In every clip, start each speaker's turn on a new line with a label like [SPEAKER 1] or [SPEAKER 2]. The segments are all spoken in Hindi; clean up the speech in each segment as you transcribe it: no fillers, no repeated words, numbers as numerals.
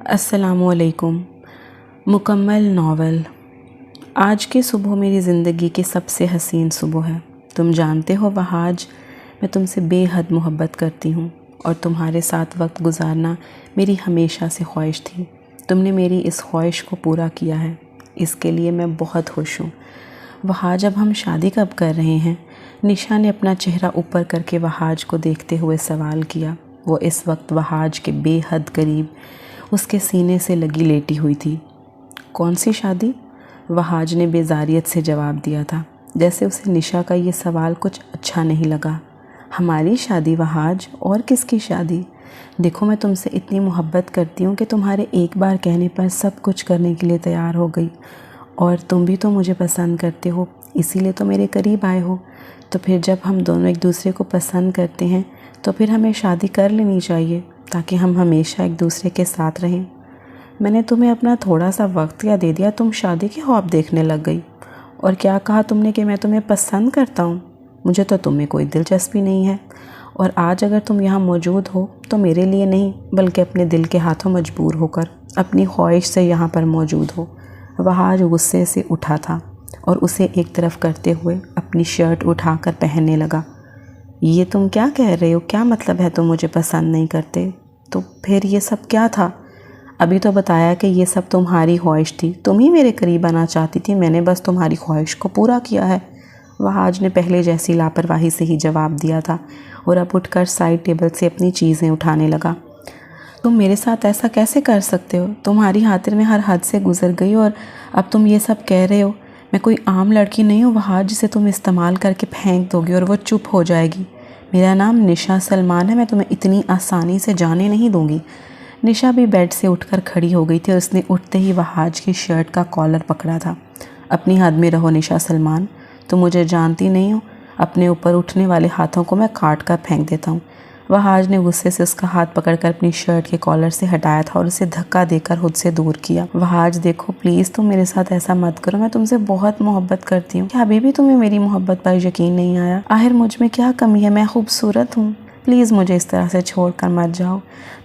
[SPEAKER 1] अस्सलामुअलैकुम। मुकम्मल नावल। आज की सुबह मेरी ज़िंदगी की सबसे हसीन सुबह है। तुम जानते हो वहाज, मैं तुमसे बेहद मोहब्बत करती हूँ और तुम्हारे साथ वक्त गुजारना मेरी हमेशा से ख्वाहिश थी। तुमने मेरी इस ख्वाहिश को पूरा किया है, इसके लिए मैं बहुत खुश हूँ। वहाज, अब हम शादी कब कर रहे हैं? निशा ने अपना चेहरा ऊपर करके वहाज को देखते हुए सवाल किया। वो इस वक्त वहाज के बेहद करीब उसके सीने से लगी लेटी हुई थी। कौन सी शादी? वहाज ने बेजारियत से जवाब दिया था, जैसे उसे निशा का ये सवाल कुछ अच्छा नहीं लगा। हमारी शादी वहाज, और किसकी शादी? देखो, मैं तुमसे इतनी मोहब्बत करती हूँ कि तुम्हारे एक बार कहने पर सब कुछ करने के लिए तैयार हो गई। और तुम भी तो मुझे पसंद करते हो, इसीलिए तो मेरे करीब आए हो। तो फिर जब हम दोनों एक दूसरे को पसंद करते हैं तो फिर हमें शादी कर लेनी चाहिए, ताकि हम हमेशा एक दूसरे के साथ रहें। मैंने तुम्हें अपना थोड़ा सा वक्त या दे दिया, तुम शादी के ख्वाब देखने लग गई। और क्या कहा तुमने कि मैं तुम्हें पसंद करता हूँ? मुझे तो तुम्हें कोई दिलचस्पी नहीं है। और आज अगर तुम यहाँ मौजूद हो तो मेरे लिए नहीं, बल्कि अपने दिल के हाथों मजबूर होकर अपनी ख्वाहिश से यहाँ पर मौजूद हो। वह आज गुस्से से उठा था और उसे एक तरफ करते हुए अपनी शर्ट उठाकर पहनने लगा। ये तुम क्या कह रहे हो? क्या मतलब है तुम मुझे पसंद नहीं करते? तो फिर ये सब क्या था? अभी तो बताया कि ये सब तुम्हारी ख्वाहिश थी, तुम ही मेरे करीब आना चाहती थी, मैंने बस तुम्हारी ख्वाहिश को पूरा किया है। वहाज ने पहले जैसी लापरवाही से ही जवाब दिया था और अब उठकर साइड टेबल से अपनी चीज़ें उठाने लगा। तुम मेरे साथ ऐसा कैसे कर सकते हो? तुम्हारी खातिर मैं हर हद से गुजर गई और अब तुम ये सब कह रहे हो? मैं कोई आम लड़की नहीं हूँ वहाज, जिसे तुम इस्तेमाल करके फेंक दोगे और वो चुप हो जाएगी। मेरा नाम निशा सलमान है, मैं तुम्हें इतनी आसानी से जाने नहीं दूँगी। निशा भी बेड से उठकर खड़ी हो गई थी और उसने उठते ही वहाज की शर्ट का कॉलर पकड़ा था। अपनी हद में रहो निशा सलमान, तुम मुझे जानती नहीं हो, अपने ऊपर उठने वाले हाथों को मैं काट कर फेंक देता हूँ। वहाज ने गुस्से से उसका हाथ पकड़कर अपनी शर्ट के कॉलर से हटाया था और उसे धक्का देकर खुद से दूर किया। वहाज, देखो प्लीज़ तुम मेरे साथ ऐसा मत करो, मैं तुमसे बहुत मोहब्बत करती हूँ। क्या अभी भी तुम्हें मेरी मोहब्बत पर यकीन नहीं आया? आखिर मुझ में क्या कमी है? मैं खूबसूरत हूँ। प्लीज़ मुझे इस तरह से छोड़कर मत जाओ,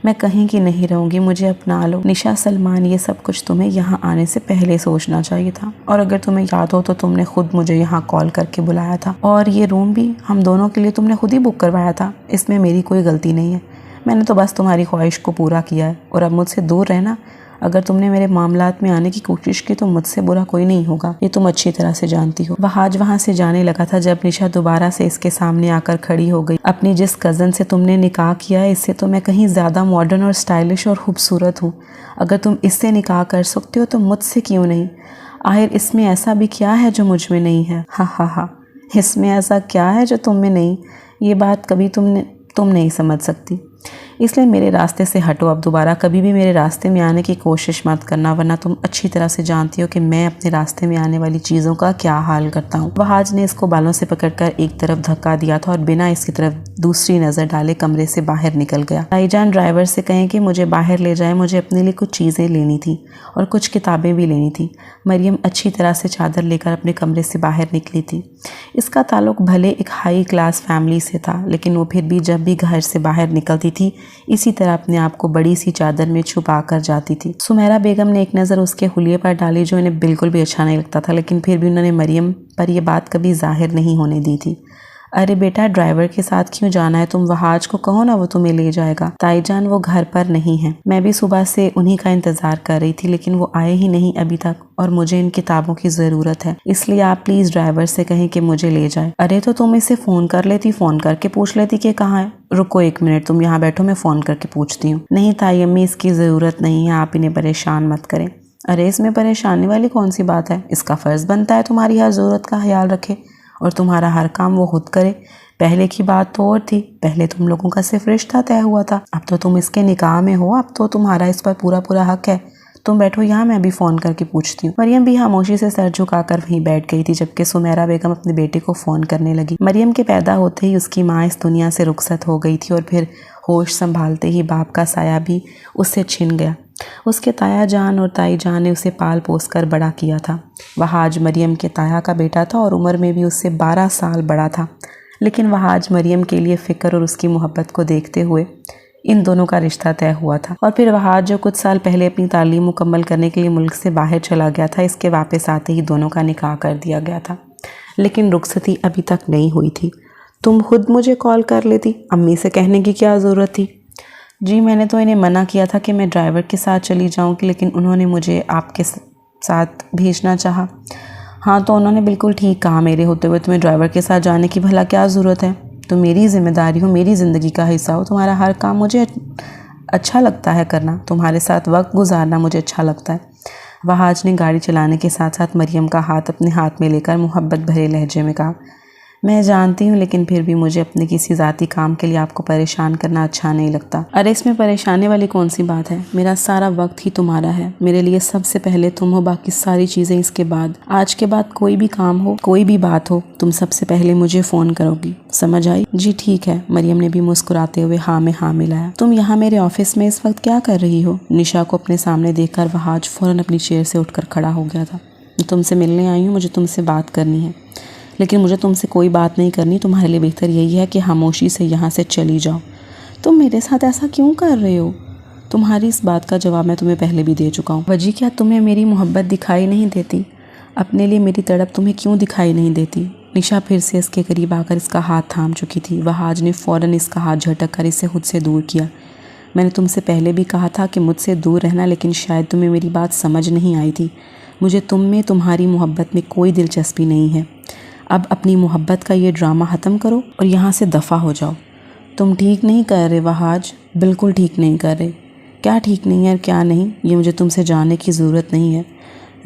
[SPEAKER 1] मैं कहीं की नहीं रहूँगी, मुझे अपना लो। निशा सलमान, ये सब कुछ तुम्हें यहाँ आने से पहले सोचना चाहिए था। और अगर तुम्हें याद हो तो तुमने खुद मुझे यहाँ कॉल करके बुलाया था, और ये रूम भी हम दोनों के लिए तुमने खुद ही बुक करवाया था। इसमें मेरी कोई गलती नहीं है, मैंने तो बस तुम्हारी ख्वाहिश को पूरा किया है। और अब मुझसे दूर रहना। अगर तुमने मेरे मामलात में आने की कोशिश की तो मुझसे बुरा कोई नहीं होगा, ये तुम अच्छी तरह से जानती हो। वहाज वहाँ से जाने लगा था जब निशा दोबारा से इसके सामने आकर खड़ी हो गई। अपनी जिस कज़न से तुमने निकाह किया है, इससे तो मैं कहीं ज़्यादा मॉडर्न और स्टाइलिश और खूबसूरत हूँ। अगर तुम इससे निकाह कर सकते हो तो मुझसे क्यों नहीं? आखिर इसमें ऐसा भी क्या है जो मुझ में नहीं है? हा हा हा, इसमें ऐसा क्या है जो तुम में नहीं? ये बात कभी तुम नहीं समझ सकती, इसलिए मेरे रास्ते से हटो। अब दोबारा कभी भी मेरे रास्ते में आने की कोशिश मत करना, वरना तुम अच्छी तरह से जानती हो कि मैं अपने रास्ते में आने वाली चीज़ों का क्या हाल करता हूँ। वहाज ने इसको बालों से पकड़कर एक तरफ धक्का दिया था और बिना इसकी तरफ दूसरी नज़र डाले कमरे से बाहर निकल गया। भाईजान, ड्राइवर से कहें कि मुझे बाहर ले जाए, मुझे अपने लिए कुछ चीज़ें लेनी थी और कुछ किताबें भी लेनी थी। मरियम अच्छी तरह से चादर लेकर अपने कमरे से बाहर निकली थी। इसका ताल्लुक भले एक हाई क्लास फैमिली से था, लेकिन वो फिर भी जब भी घर से बाहर निकलती थी इसी तरह अपने आप को बड़ी सी चादर में छुपा कर जाती थी। सुमेरा बेगम ने एक नज़र उसके हुलिये पर डाली जो इन्हें बिल्कुल भी अच्छा नहीं लगता था, लेकिन फिर भी उन्होंने मरियम पर यह बात कभी जाहिर नहीं होने दी थी। अरे बेटा, ड्राइवर के साथ क्यों जाना है? तुम वहाज को कहो ना, वो तुम्हें ले जाएगा। ताईजान, वो घर पर नहीं है, मैं भी सुबह से उन्हीं का इंतजार कर रही थी, लेकिन वो आए ही नहीं अभी तक और मुझे इन किताबों की ज़रूरत है, इसलिए आप प्लीज़ ड्राइवर से कहें कि मुझे ले जाए। अरे तो तुम इसे फ़ोन कर लेती, फ़ोन करके पूछ लेती कि कहाँ है। रुको एक मिनट, तुम यहाँ बैठो, मैं फ़ोन करके पूछती हूँ। नहीं ताई अम्मी, इसकी ज़रूरत नहीं है, आप इन्हें परेशान मत करें। अरे इसमें परेशानी वाली कौन सी बात है? इसका फ़र्ज़ बनता है तुम्हारी हर ज़रूरत का ख्याल रखे और तुम्हारा हर काम वो खुद करे। पहले की बात तो और थी, पहले तुम लोगों का सिर्फ रिश्ता तय हुआ था, अब तो तुम इसके निकाह में हो, अब तो तुम्हारा इस पर पूरा पूरा हक है। तुम बैठो यहाँ, मैं भी फ़ोन करके पूछती हूँ। मरियम भी खामोशी से सर झुकाकर वहीं बैठ गई थी, जबकि सुमेरा बेगम अपने बेटे को फ़ोन करने लगी। मरियम के पैदा होते ही उसकी माँ इस दुनिया से रुखसत हो गई थी और फिर होश संभालते ही बाप का साया भी उससे छिन गया। उसके ताया जान और ताई जान ने उसे पाल पोस कर बड़ा किया था। वहाज मरियम के ताया का बेटा था और उम्र में भी उससे 12 साल बड़ा था, लेकिन वहाज मरियम के लिए फ़िक्र और उसकी मोहब्बत को देखते हुए इन दोनों का रिश्ता तय हुआ था। और फिर वहाज जो कुछ साल पहले अपनी तालीम मुकम्मल करने के लिए मुल्क से बाहर चला गया था, इसके वापस आते ही दोनों का निकाह कर दिया गया था। लेकिन रुखसती अभी तक नहीं हुई थी। तुम खुद मुझे कॉल कर लेती, अम्मी से कहने की क्या ज़रूरत थी? जी मैंने तो इन्हें मना किया था कि मैं ड्राइवर के साथ चली जाऊँगी, लेकिन उन्होंने मुझे आपके साथ भेजना चाहा। हाँ तो उन्होंने बिल्कुल ठीक कहा, मेरे होते हुए तुम्हें ड्राइवर के साथ जाने की भला क्या ज़रूरत है? तो मेरी ज़िम्मेदारी हो, मेरी ज़िंदगी का हिस्सा हो, तुम्हारा हर काम मुझे अच्छा लगता है करना, तुम्हारे साथ वक्त गुजारना मुझे अच्छा लगता है। वहाज ने गाड़ी चलाने के साथ साथ मरियम का हाथ अपने हाथ में लेकर मोहब्बत भरे लहजे में कहा, मैं जानती हूँ लेकिन फिर भी मुझे अपने किसी ज़ाती काम के लिए आपको परेशान करना अच्छा नहीं लगता। अरे इसमें परेशानी वाली कौन सी बात है? मेरा सारा वक्त ही तुम्हारा है, मेरे लिए सबसे पहले तुम हो, बाकी सारी चीज़ें इसके बाद। आज के बाद कोई भी काम हो, कोई भी बात हो, तुम सबसे पहले मुझे फ़ोन करोगी, समझ आई? जी ठीक है। मरियम ने भी मुस्कुराते हुए हाँ में हाँ मिलाया। तुम यहाँ मेरे ऑफिस में इस वक्त क्या कर रही हो? निशा को अपने सामने देखकर वहाज फ़ौरन अपनी चेयर से उठकर खड़ा हो गया था। तुमसे मिलने आई हूँ, मुझे तुमसे बात करनी है। लेकिन मुझे तुमसे कोई बात नहीं करनी, तुम्हारे लिए बेहतर यही है कि खामोशी से यहाँ से चली जाओ। तुम मेरे साथ ऐसा क्यों कर रहे हो? तुम्हारी इस बात का जवाब मैं तुम्हें पहले भी दे चुका हूँ। वजी क्या तुम्हें मेरी मोहब्बत दिखाई नहीं देती? अपने लिए मेरी तड़प तुम्हें क्यों दिखाई नहीं देती? निशा फिर से इसके करीब आकर इसका हाथ थाम चुकी थी। वहाज ने फ़ौरन इसका हाथ झटक कर इसे खुद से दूर किया। मैंने तुमसे पहले भी कहा था कि मुझसे दूर रहना, लेकिन शायद तुम्हें मेरी बात समझ नहीं आई थी। मुझे तुम में, तुम्हारी मोहब्बत में कोई दिलचस्पी नहीं है। अब अपनी मोहब्बत का ये ड्रामा ख़त्म करो और यहाँ से दफ़ा हो जाओ। तुम ठीक नहीं कर रहे वहाज, बिल्कुल ठीक नहीं कर रहे। क्या ठीक नहीं है और क्या नहीं, ये मुझे तुमसे जानने की ज़रूरत नहीं है।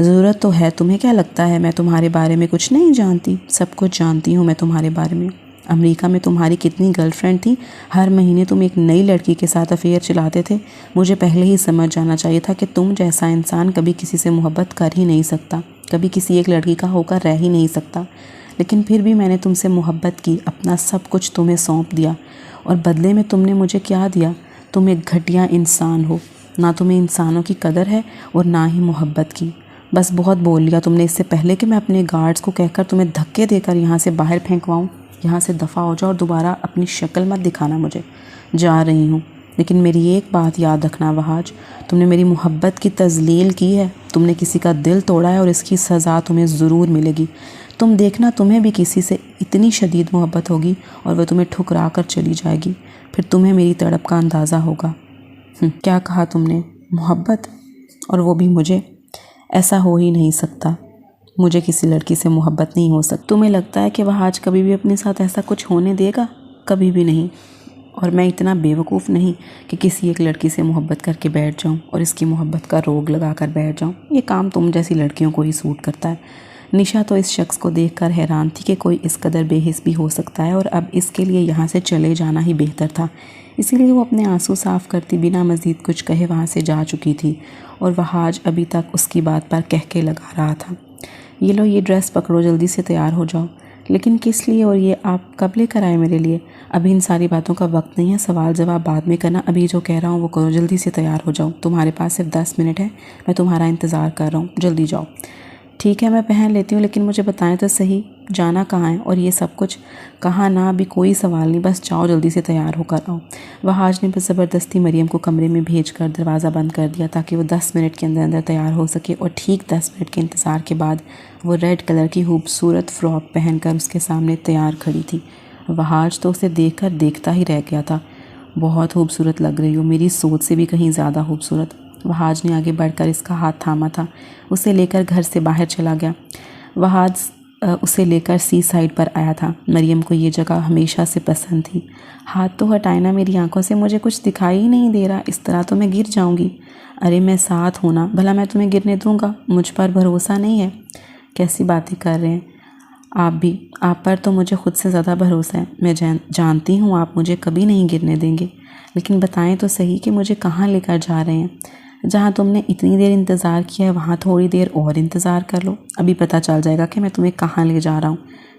[SPEAKER 1] ज़रूरत तो है। तुम्हें क्या लगता है मैं तुम्हारे बारे में कुछ नहीं जानती? सब कुछ जानती हूँ मैं तुम्हारे बारे में। अमेरिका में तुम्हारी कितनी गर्लफ्रेंड थी, हर महीने तुम एक नई लड़की के साथ अफेयर चलाते थे। मुझे पहले ही समझ जाना चाहिए था कि तुम जैसा इंसान कभी किसी से मोहब्बत कर ही नहीं सकता, कभी किसी एक लड़की का होकर रह ही नहीं सकता। लेकिन फिर भी मैंने तुमसे मोहब्बत की, अपना सब कुछ तुम्हें सौंप दिया, और बदले में तुमने मुझे क्या दिया? तुम एक घटिया इंसान हो। ना तुम्हें इंसानों की कदर है और ना ही मोहब्बत की। बस बहुत बोल लिया तुमने। इससे पहले कि मैं अपने गार्ड्स को कहकर तुम्हें धक्के देकर यहाँ से बाहर फेंकवाऊँ, यहाँ से दफ़ा हो जाओ और दोबारा अपनी शक्ल मत दिखाना मुझे। जा रही हूँ, लेकिन मेरी एक बात याद रखना वहाज, तुमने मेरी मोहब्बत की तज़लील की है, तुमने किसी का दिल तोड़ा है और इसकी सज़ा तुम्हें ज़रूर मिलेगी। तुम देखना, तुम्हें भी किसी से इतनी शदीद मोहब्बत होगी और वह तुम्हें ठुकरा कर चली जाएगी, फिर तुम्हें मेरी तड़प का अंदाज़ा होगा। क्या कहा तुमने? मोहब्बत? और वो भी मुझे? ऐसा हो ही नहीं सकता। मुझे किसी लड़की से मोहब्बत नहीं हो सकती। तुम्हें लगता है कि वह आज कभी भी अपने साथ ऐसा कुछ होने देगा? कभी भी नहीं। और मैं इतना बेवकूफ़ नहीं कि किसी एक लड़की से मोहब्बत करके बैठ जाऊं और इसकी मोहब्बत का रोग लगा कर बैठ जाऊं। ये काम तुम जैसी लड़कियों को ही सूट करता है। निशा तो इस शख्स को देखकर हैरान थी कि कोई इस कदर बेहिस भी हो सकता है, और अब इसके लिए यहाँ से चले जाना ही बेहतर था। इसीलिए वो अपने आंसू साफ़ करती बिना मज़ीद कुछ कहे वहाँ से जा चुकी थी, और वहाज अभी तक उसकी बात पर कहके लगा रहा था, ये लो ये ड्रेस पकड़ो, जल्दी से तैयार हो जाओ। लेकिन किस लिए, और ये आप कब लेकर आए मेरे लिए? अभी इन सारी बातों का वक्त नहीं है, सवाल जवाब बाद में करना, अभी जो कह रहा हूँ वो करो, जल्दी से तैयार हो जाओ। तुम्हारे पास सिर्फ 10 मिनट है, मैं तुम्हारा इंतज़ार कर रहा हूँ, जल्दी जाओ। ठीक है मैं पहन लेती हूँ, लेकिन मुझे बताएं तो सही, जाना कहाँ है और ये सब कुछ? कहाँ ना, अभी कोई सवाल नहीं, बस जाओ जल्दी से तैयार होकर आओ। वहाज ने बस ज़बरदस्ती मरियम को कमरे में भेजकर दरवाज़ा बंद कर दिया ताकि वो 10 मिनट के अंदर अंदर तैयार हो सके, और ठीक 10 मिनट के इंतज़ार के बाद वो रेड कलर की खूबसूरत फ़्रॉक पहनकर उसके सामने तैयार खड़ी थी। वहाज तो उसे देखकर देखता ही रह गया था। बहुत खूबसूरत लग रही हो, मेरी सोच से भी कहीं ज़्यादा खूबसूरत। वहाज ने आगे बढ़कर इसका हाथ थामा था, उसे लेकर घर से बाहर चला गया। वहाज उसे लेकर सी साइड पर आया था। मरियम को ये जगह हमेशा से पसंद थी। हाथ तो हटाए ना मेरी आंखों से, मुझे कुछ दिखाई ही नहीं दे रहा, इस तरह तो मैं गिर जाऊंगी। अरे मैं साथ हूँ ना, भला मैं तुम्हें गिरने दूंगा? मुझ पर भरोसा नहीं है? कैसी बातें कर रहे हैं आप भी, आप पर तो मुझे खुद से ज़्यादा भरोसा है। मैं जानती हूँ आप मुझे कभी नहीं गिरने देंगे, लेकिन बताएं तो सही कि मुझे कहाँ लेकर जा रहे हैं? जहाँ तुमने इतनी देर इंतज़ार किया है वहाँ थोड़ी देर और इंतज़ार कर लो, अभी पता चल जाएगा कि मैं तुम्हें कहाँ ले जा रहा हूँ।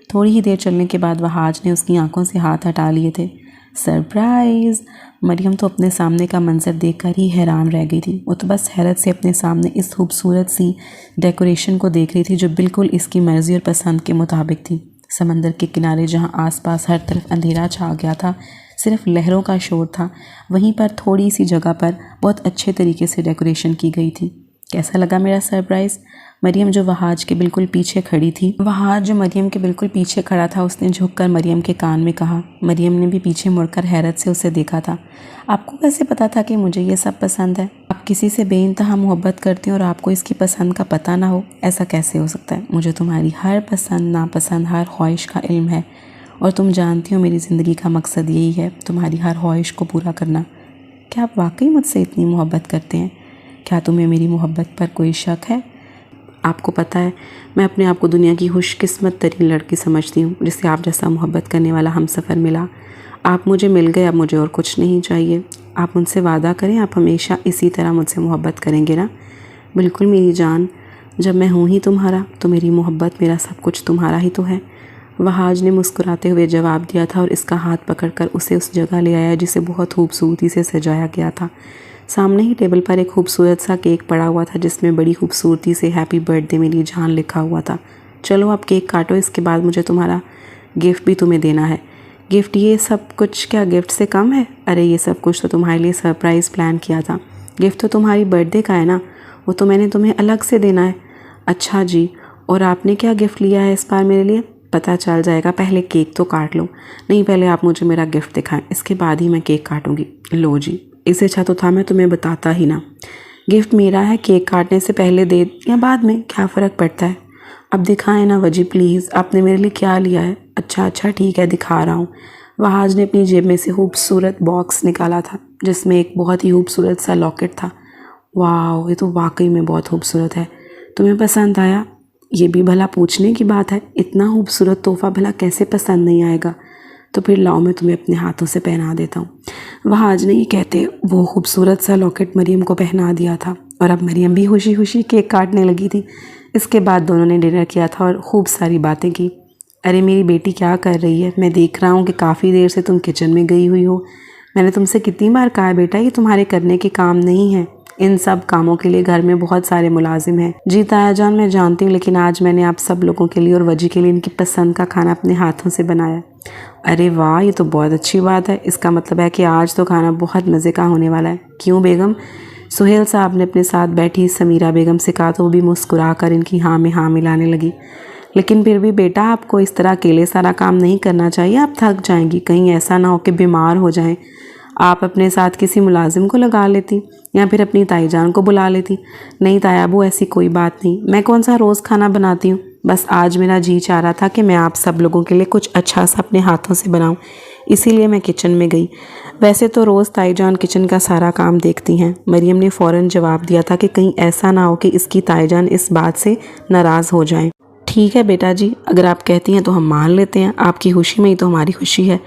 [SPEAKER 1] थोड़ी ही देर चलने के बाद वहाज ने उसकी आंखों से हाथ हटा लिए थे। सरप्राइज़! मरियम तो अपने सामने का मंजर देखकर ही हैरान रह गई थी। वो तो बस हैरत से अपने सामने इस खूबसूरत सी डेकोरेशन को देख रही थी जो बिल्कुल इसकी मर्ज़ी और पसंद के मुताबिक थी। समंदर के किनारे जहाँ आसपास हर तरफ अंधेरा छा गया था, सिर्फ लहरों का शोर था। वहीं पर थोड़ी सी जगह पर बहुत अच्छे तरीके से डेकोरेशन की गई थी। कैसा लगा मेरा सरप्राइज़? मरियम जो वहाज के बिल्कुल पीछे खड़ी थी, वहाज जो मरियम के बिल्कुल पीछे खड़ा था, उसने झुककर मरियम के कान में कहा। मरियम ने भी पीछे मुड़कर हैरत से उसे देखा था। आपको कैसे पता था कि मुझे ये सब पसंद है? आप किसी से बेइंतहा मोहब्बत करती हो और आपको इसकी पसंद का पता ना हो, ऐसा कैसे हो सकता है? मुझे तुम्हारी हर पसंद नापसंद, हर ख्वाहिश का इल्म है और तुम जानती हो मेरी ज़िंदगी का मकसद यही है, तुम्हारी हर ख्वाहिश को पूरा करना। क्या आप वाकई मुझसे इतनी मोहब्बत करते हैं? क्या तुम्हें मेरी मोहब्बत पर कोई शक है? आपको पता है, मैं अपने आप को दुनिया की खुशकिस्मत तरीन लड़की समझती हूँ जिसे आप जैसा मोहब्बत करने वाला हमसफ़र मिला। आप मुझे मिल गए, अब मुझे और कुछ नहीं चाहिए। आप मुझसे वादा करें, आप हमेशा इसी तरह मुझसे मोहब्बत करेंगे ना? बिल्कुल मेरी जान, जब मैं हूँ ही तुम्हारा तो मेरी मोहब्बत, मेरा सब कुछ तुम्हारा ही तो है। वहाज ने मुस्कुराते हुए जवाब दिया था और इसका हाथ पकड़कर उसे उस जगह ले आया जिसे बहुत खूबसूरती से सजाया गया था। सामने ही टेबल पर एक खूबसूरत सा केक पड़ा हुआ था जिसमें बड़ी खूबसूरती से हैप्पी बर्थडे मेरी जान लिखा हुआ था। चलो आप केक काटो, इसके बाद मुझे तुम्हारा गिफ्ट भी तुम्हें देना है। गिफ्ट? ये सब कुछ क्या गिफ्ट से कम है? अरे ये सब कुछ तो तुम्हारे लिए सरप्राइज़ प्लान किया था। गिफ्ट तो तुम्हारी बर्थडे का है ना, वो तो मैंने तुम्हें अलग से देना है। अच्छा जी, और आपने क्या गिफ्ट लिया है इस बार मेरे लिए? पता चल जाएगा, पहले केक तो काट लो। नहीं, पहले आप मुझे मेरा गिफ्ट दिखाएं, इसके बाद ही मैं केक काटूंगी। लो जी, इससे अच्छा तो था मैं तुम्हें बताता ही ना। गिफ्ट मेरा है, केक काटने से पहले दे या बाद में क्या फ़र्क पड़ता है? अब दिखाएं ना वजी प्लीज़, आपने मेरे लिए क्या लिया है? अच्छा ठीक है, दिखा रहा हूँ। वहाज ने अपनी जेब में से खूबसूरत बॉक्स निकाला था जिसमें एक बहुत ही खूबसूरत सा लॉकेट था। वाह, ये तो वाकई में बहुत खूबसूरत है। तुम्हें पसंद आया? ये भी भला पूछने की बात है, इतना खूबसूरत तोहफ़ा भला कैसे पसंद नहीं आएगा? तो फिर लाओ मैं तुम्हें अपने हाथों से पहना देता हूँ। वहाज ने ये कहते वो खूबसूरत सा लॉकेट मरियम को पहना दिया था और अब मरियम भी खुशी खुशी केक काटने लगी थी। इसके बाद दोनों ने डिनर किया था और खूब सारी बातें की। अरे मेरी बेटी क्या कर रही है? मैं देख रहा हूँ कि काफ़ी देर से तुम किचन में गई हुई हो। मैंने तुमसे कितनी बार कहा है बेटा, ये तुम्हारे करने के काम नहीं है। इन सब कामों के लिए घर में बहुत सारे मुलाजिम हैं। जी ताया जान, मैं जानती हूँ, लेकिन आज मैंने आप सब लोगों के लिए और वजी के लिए इनकी पसंद का खाना अपने हाथों से बनाया। अरे वाह, ये तो बहुत अच्छी बात है। इसका मतलब है कि आज तो खाना बहुत मज़े का होने वाला है। क्यों बेगम? सुहेल साहब ने अपने साथ बैठी समीरा बेगम से कहा तो वो भी मुस्कुरा कर इनकी हाँ में हाँ मिलाने लगी। लेकिन फिर भी बेटा, आपको इस तरह अकेले सारा काम नहीं करना चाहिए, आप थक जाएंगी। कहीं ऐसा ना हो कि बीमार हो जाएं। आप अपने साथ किसी मुलाजिम को लगा लेती या फिर अपनी ताईजान को बुला लेती। नहीं तायाबू, ऐसी कोई बात नहीं। मैं कौन सा रोज़ खाना बनाती हूँ? बस आज मेरा जी चाह रहा था कि मैं आप सब लोगों के लिए कुछ अच्छा सा अपने हाथों से बनाऊँ, इसीलिए मैं किचन में गई। वैसे तो रोज़ ताईजान किचन का सारा काम देखती हैं। मरियम ने फ़ौरन जवाब दिया था कि कहीं ऐसा ना हो कि इसकी ताईजान इस बात से नाराज़ हो जाएं। ठीक है बेटा जी, अगर आप कहती हैं तो हम मान लेते हैं। आपकी खुशी में ही तो हमारी खुशी है।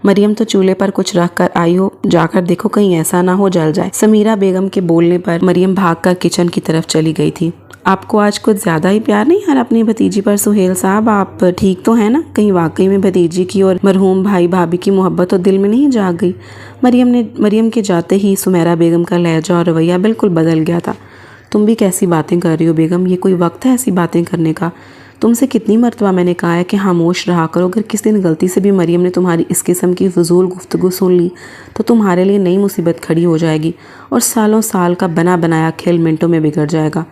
[SPEAKER 1] मरियम तो चूल्हे पर कुछ रख कर आई हो, जाकर देखो कहीं ऐसा ना हो जल जाए। समीरा बेगम के बोलने पर मरियम भागकर किचन की तरफ चली गई थी। आपको आज कुछ ज़्यादा ही प्यार नहीं आ रहा अपनी भतीजी पर सुहेल साहब? आप ठीक तो हैं ना? कहीं वाकई में भतीजी की और मरहूम भाई भाभी की मोहब्बत तो दिल में नहीं जाग गई? मरियम के जाते ही सुमेरा बेगम का लहजा और रवैया बिल्कुल बदल गया था। तुम भी कैसी बातें कर रही हो बेगम? ये कोई वक्त है ऐसी बातें करने का? तुमसे कितनी मरतबा मैंने कहा है कि खामोश रहा करो। अगर किसी दिन गलती से भी मरियम ने तुम्हारी इस किस्म की फजूल गुफ्तगू सुन ली तो तुम्हारे लिए नई मुसीबत खड़ी हो जाएगी और सालों साल का बना बनाया खेल मिनटों में बिगड़ जाएगा।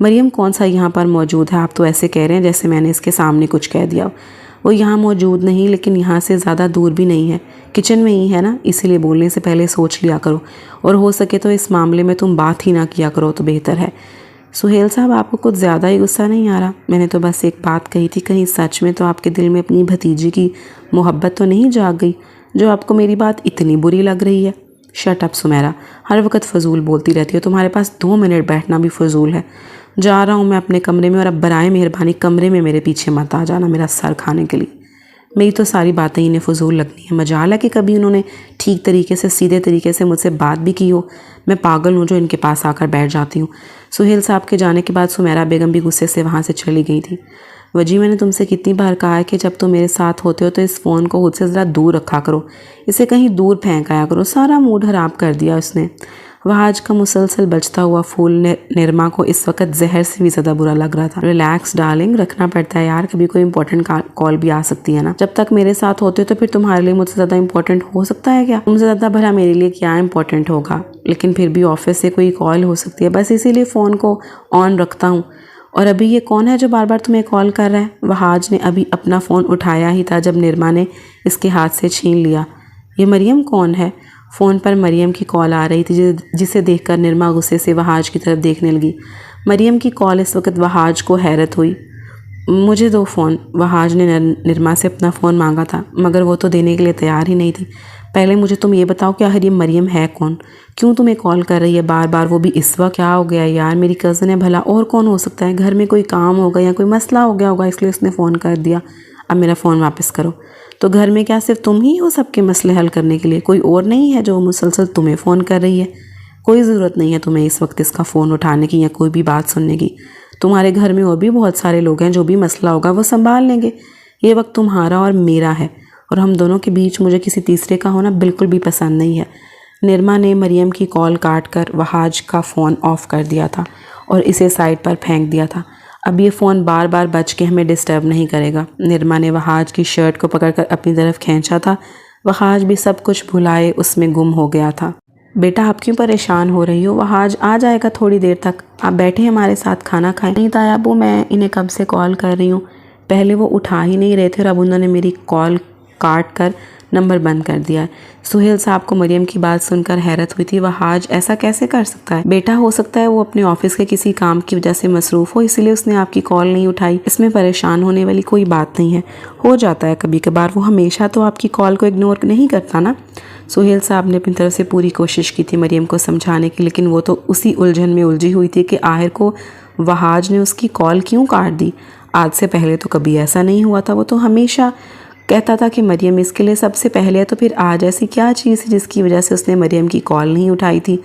[SPEAKER 1] मरियम कौन सा यहाँ पर मौजूद है? आप तो ऐसे कह रहे हैं जैसे मैंने इसके सामने कुछ कह दिया। वो यहाँ मौजूद नहीं, लेकिन यहाँ से ज़्यादा दूर भी नहीं है, किचन में ही है ना, इसीलिए बोलने से पहले सोच लिया करो और हो सके तो इस मामले में तुम बात ही ना किया करो तो बेहतर है। सुहेल साहब, आपको कुछ ज़्यादा ही गुस्सा नहीं आ रहा? मैंने तो बस एक बात कही थी, कहीं सच में तो आपके दिल में अपनी भतीजी की मोहब्बत तो नहीं जाग गई जो आपको मेरी बात इतनी बुरी लग रही है? शट अप सुमेरा, हर वक्त फजूल बोलती रहती हो। तुम्हारे पास 2 मिनट बैठना भी फजूल है। जा रहा हूँ मैं अपने कमरे में और अब बराए मेहरबानी कमरे में मेरे पीछे मत आ जाना मेरा सर खाने के लिए। मेरी तो सारी बातें इन्हें फजूल लगनी है। मजाल है कि कभी उन्होंने ठीक तरीके से सीधे तरीके से मुझसे बात भी की हो। मैं पागल हूँ जो इनके पास आकर बैठ जाती हूँ। सुहेल साहब के जाने के बाद सुमेरा बेगम भी गुस्से से वहाँ से चली गई थी। वजी, मैंने तुमसे कितनी बार कहा है कि जब तुम मेरे साथ होते हो तो इस फ़ोन को खुद से ज़रा दूर रखा करो, इसे कहीं दूर फेंक आया करो। सारा मूड खराब कर दिया उसने। वहाज का मुसलसल बजता हुआ फूल निरमा को इस वक्त जहर से भी ज़्यादा बुरा लग रहा था। रिलैक्स डार्लिंग, रखना पड़ता है यार, कभी कोई इंपॉर्टेंट कॉल भी आ सकती है ना। जब तक मेरे साथ होते हो तो फिर तुम्हारे लिए मुझसे ज़्यादा इंपॉर्टेंट हो सकता है क्या? तुमसे ज़्यादा भला मेरे लिए क्या इंपॉर्टेंट होगा? लेकिन फिर भी ऑफिस से कोई कॉल हो सकती है, बस इसीलिए फ़ोन को ऑन रखता हूँ। और अभी ये कौन है जो बार बार तुम्हें कॉल कर रहा है? वहाज ने अभी अपना फ़ोन उठाया ही था जब निरमा ने इसके हाथ से छीन लिया। ये मरियम कौन है? फ़ोन पर मरियम की कॉल आ रही थी, जिसे देखकर निरमा गुस्से से वहाज की तरफ देखने लगी। मरियम की कॉल इस वक्त वहाज को हैरत हुई। मुझे दो फ़ोन। वहाज ने निरमा से अपना फ़ोन मांगा था, मगर वो तो देने के लिए तैयार ही नहीं थी। पहले मुझे तुम ये बताओ कि आखिर ये मरियम है कौन? क्यों तुम्हें कॉल कर रही है बार बार, वो भी इस वक्त? क्या हो गया यार, मेरी कज़न है भला, और कौन हो सकता है? घर में कोई काम होगा या कोई मसला हो गया होगा इसलिए उसने फ़ोन कर दिया। अब मेरा फ़ोन वापस करो। तो घर में क्या सिर्फ तुम ही हो सबके मसले हल करने के लिए? कोई और नहीं है जो मुसलसल तुम्हें फ़ोन कर रही है? कोई ज़रूरत नहीं है तुम्हें इस वक्त इसका फ़ोन उठाने की या कोई भी बात सुनने की। तुम्हारे घर में और भी बहुत सारे लोग हैं, जो भी मसला होगा वो संभाल लेंगे। ये वक्त तुम्हारा और मेरा है, और हम दोनों के बीच मुझे किसी तीसरे का होना बिल्कुल भी पसंद नहीं है। निरमा ने मरियम की कॉल काट कर वहाज का फ़ोन ऑफ़ कर दिया था और इसे साइड पर फेंक दिया था। अब ये फ़ोन बार बार बज के हमें डिस्टर्ब नहीं करेगा। निरमा ने वहाज की शर्ट को पकड़कर अपनी तरफ खींचा था। वहाज भी सब कुछ भुलाए उसमें गुम हो गया था। बेटा, आप क्यों परेशान हो रही हो? वहाज आ जाएगा थोड़ी देर तक, आप बैठे हमारे साथ खाना खाएं। नहीं ताया अबू, मैं इन्हें कब से कॉल कर रही हूँ, पहले वो उठा ही नहीं रहे थे और अब उन्होंने मेरी कॉल काट कर नंबर बंद कर दिया है। सुहेल साहब को मरियम की बात सुनकर हैरत हुई थी। वहाज ऐसा कैसे कर सकता है? बेटा, हो सकता है वो अपने ऑफिस के किसी काम की वजह से मसरूफ़ हो, इसीलिए उसने आपकी कॉल नहीं उठाई। इसमें परेशान होने वाली कोई बात नहीं है, हो जाता है कभी कभार। वो हमेशा तो आपकी कॉल को इग्नोर नहीं करता ना। सुहेल साहब ने अपनी तरफ से पूरी कोशिश की थी मरियम को समझाने की, लेकिन वो तो उसी उलझन में उलझी हुई थी कि आखिर को वहाज ने उसकी कॉल क्यों काट दी। आज से पहले तो कभी ऐसा नहीं हुआ था। वो तो हमेशा कहता था कि मरियम इसके लिए सबसे पहले है। तो फिर आज ऐसी क्या चीज़ है जिसकी वजह से उसने मरियम की कॉल नहीं उठाई थी?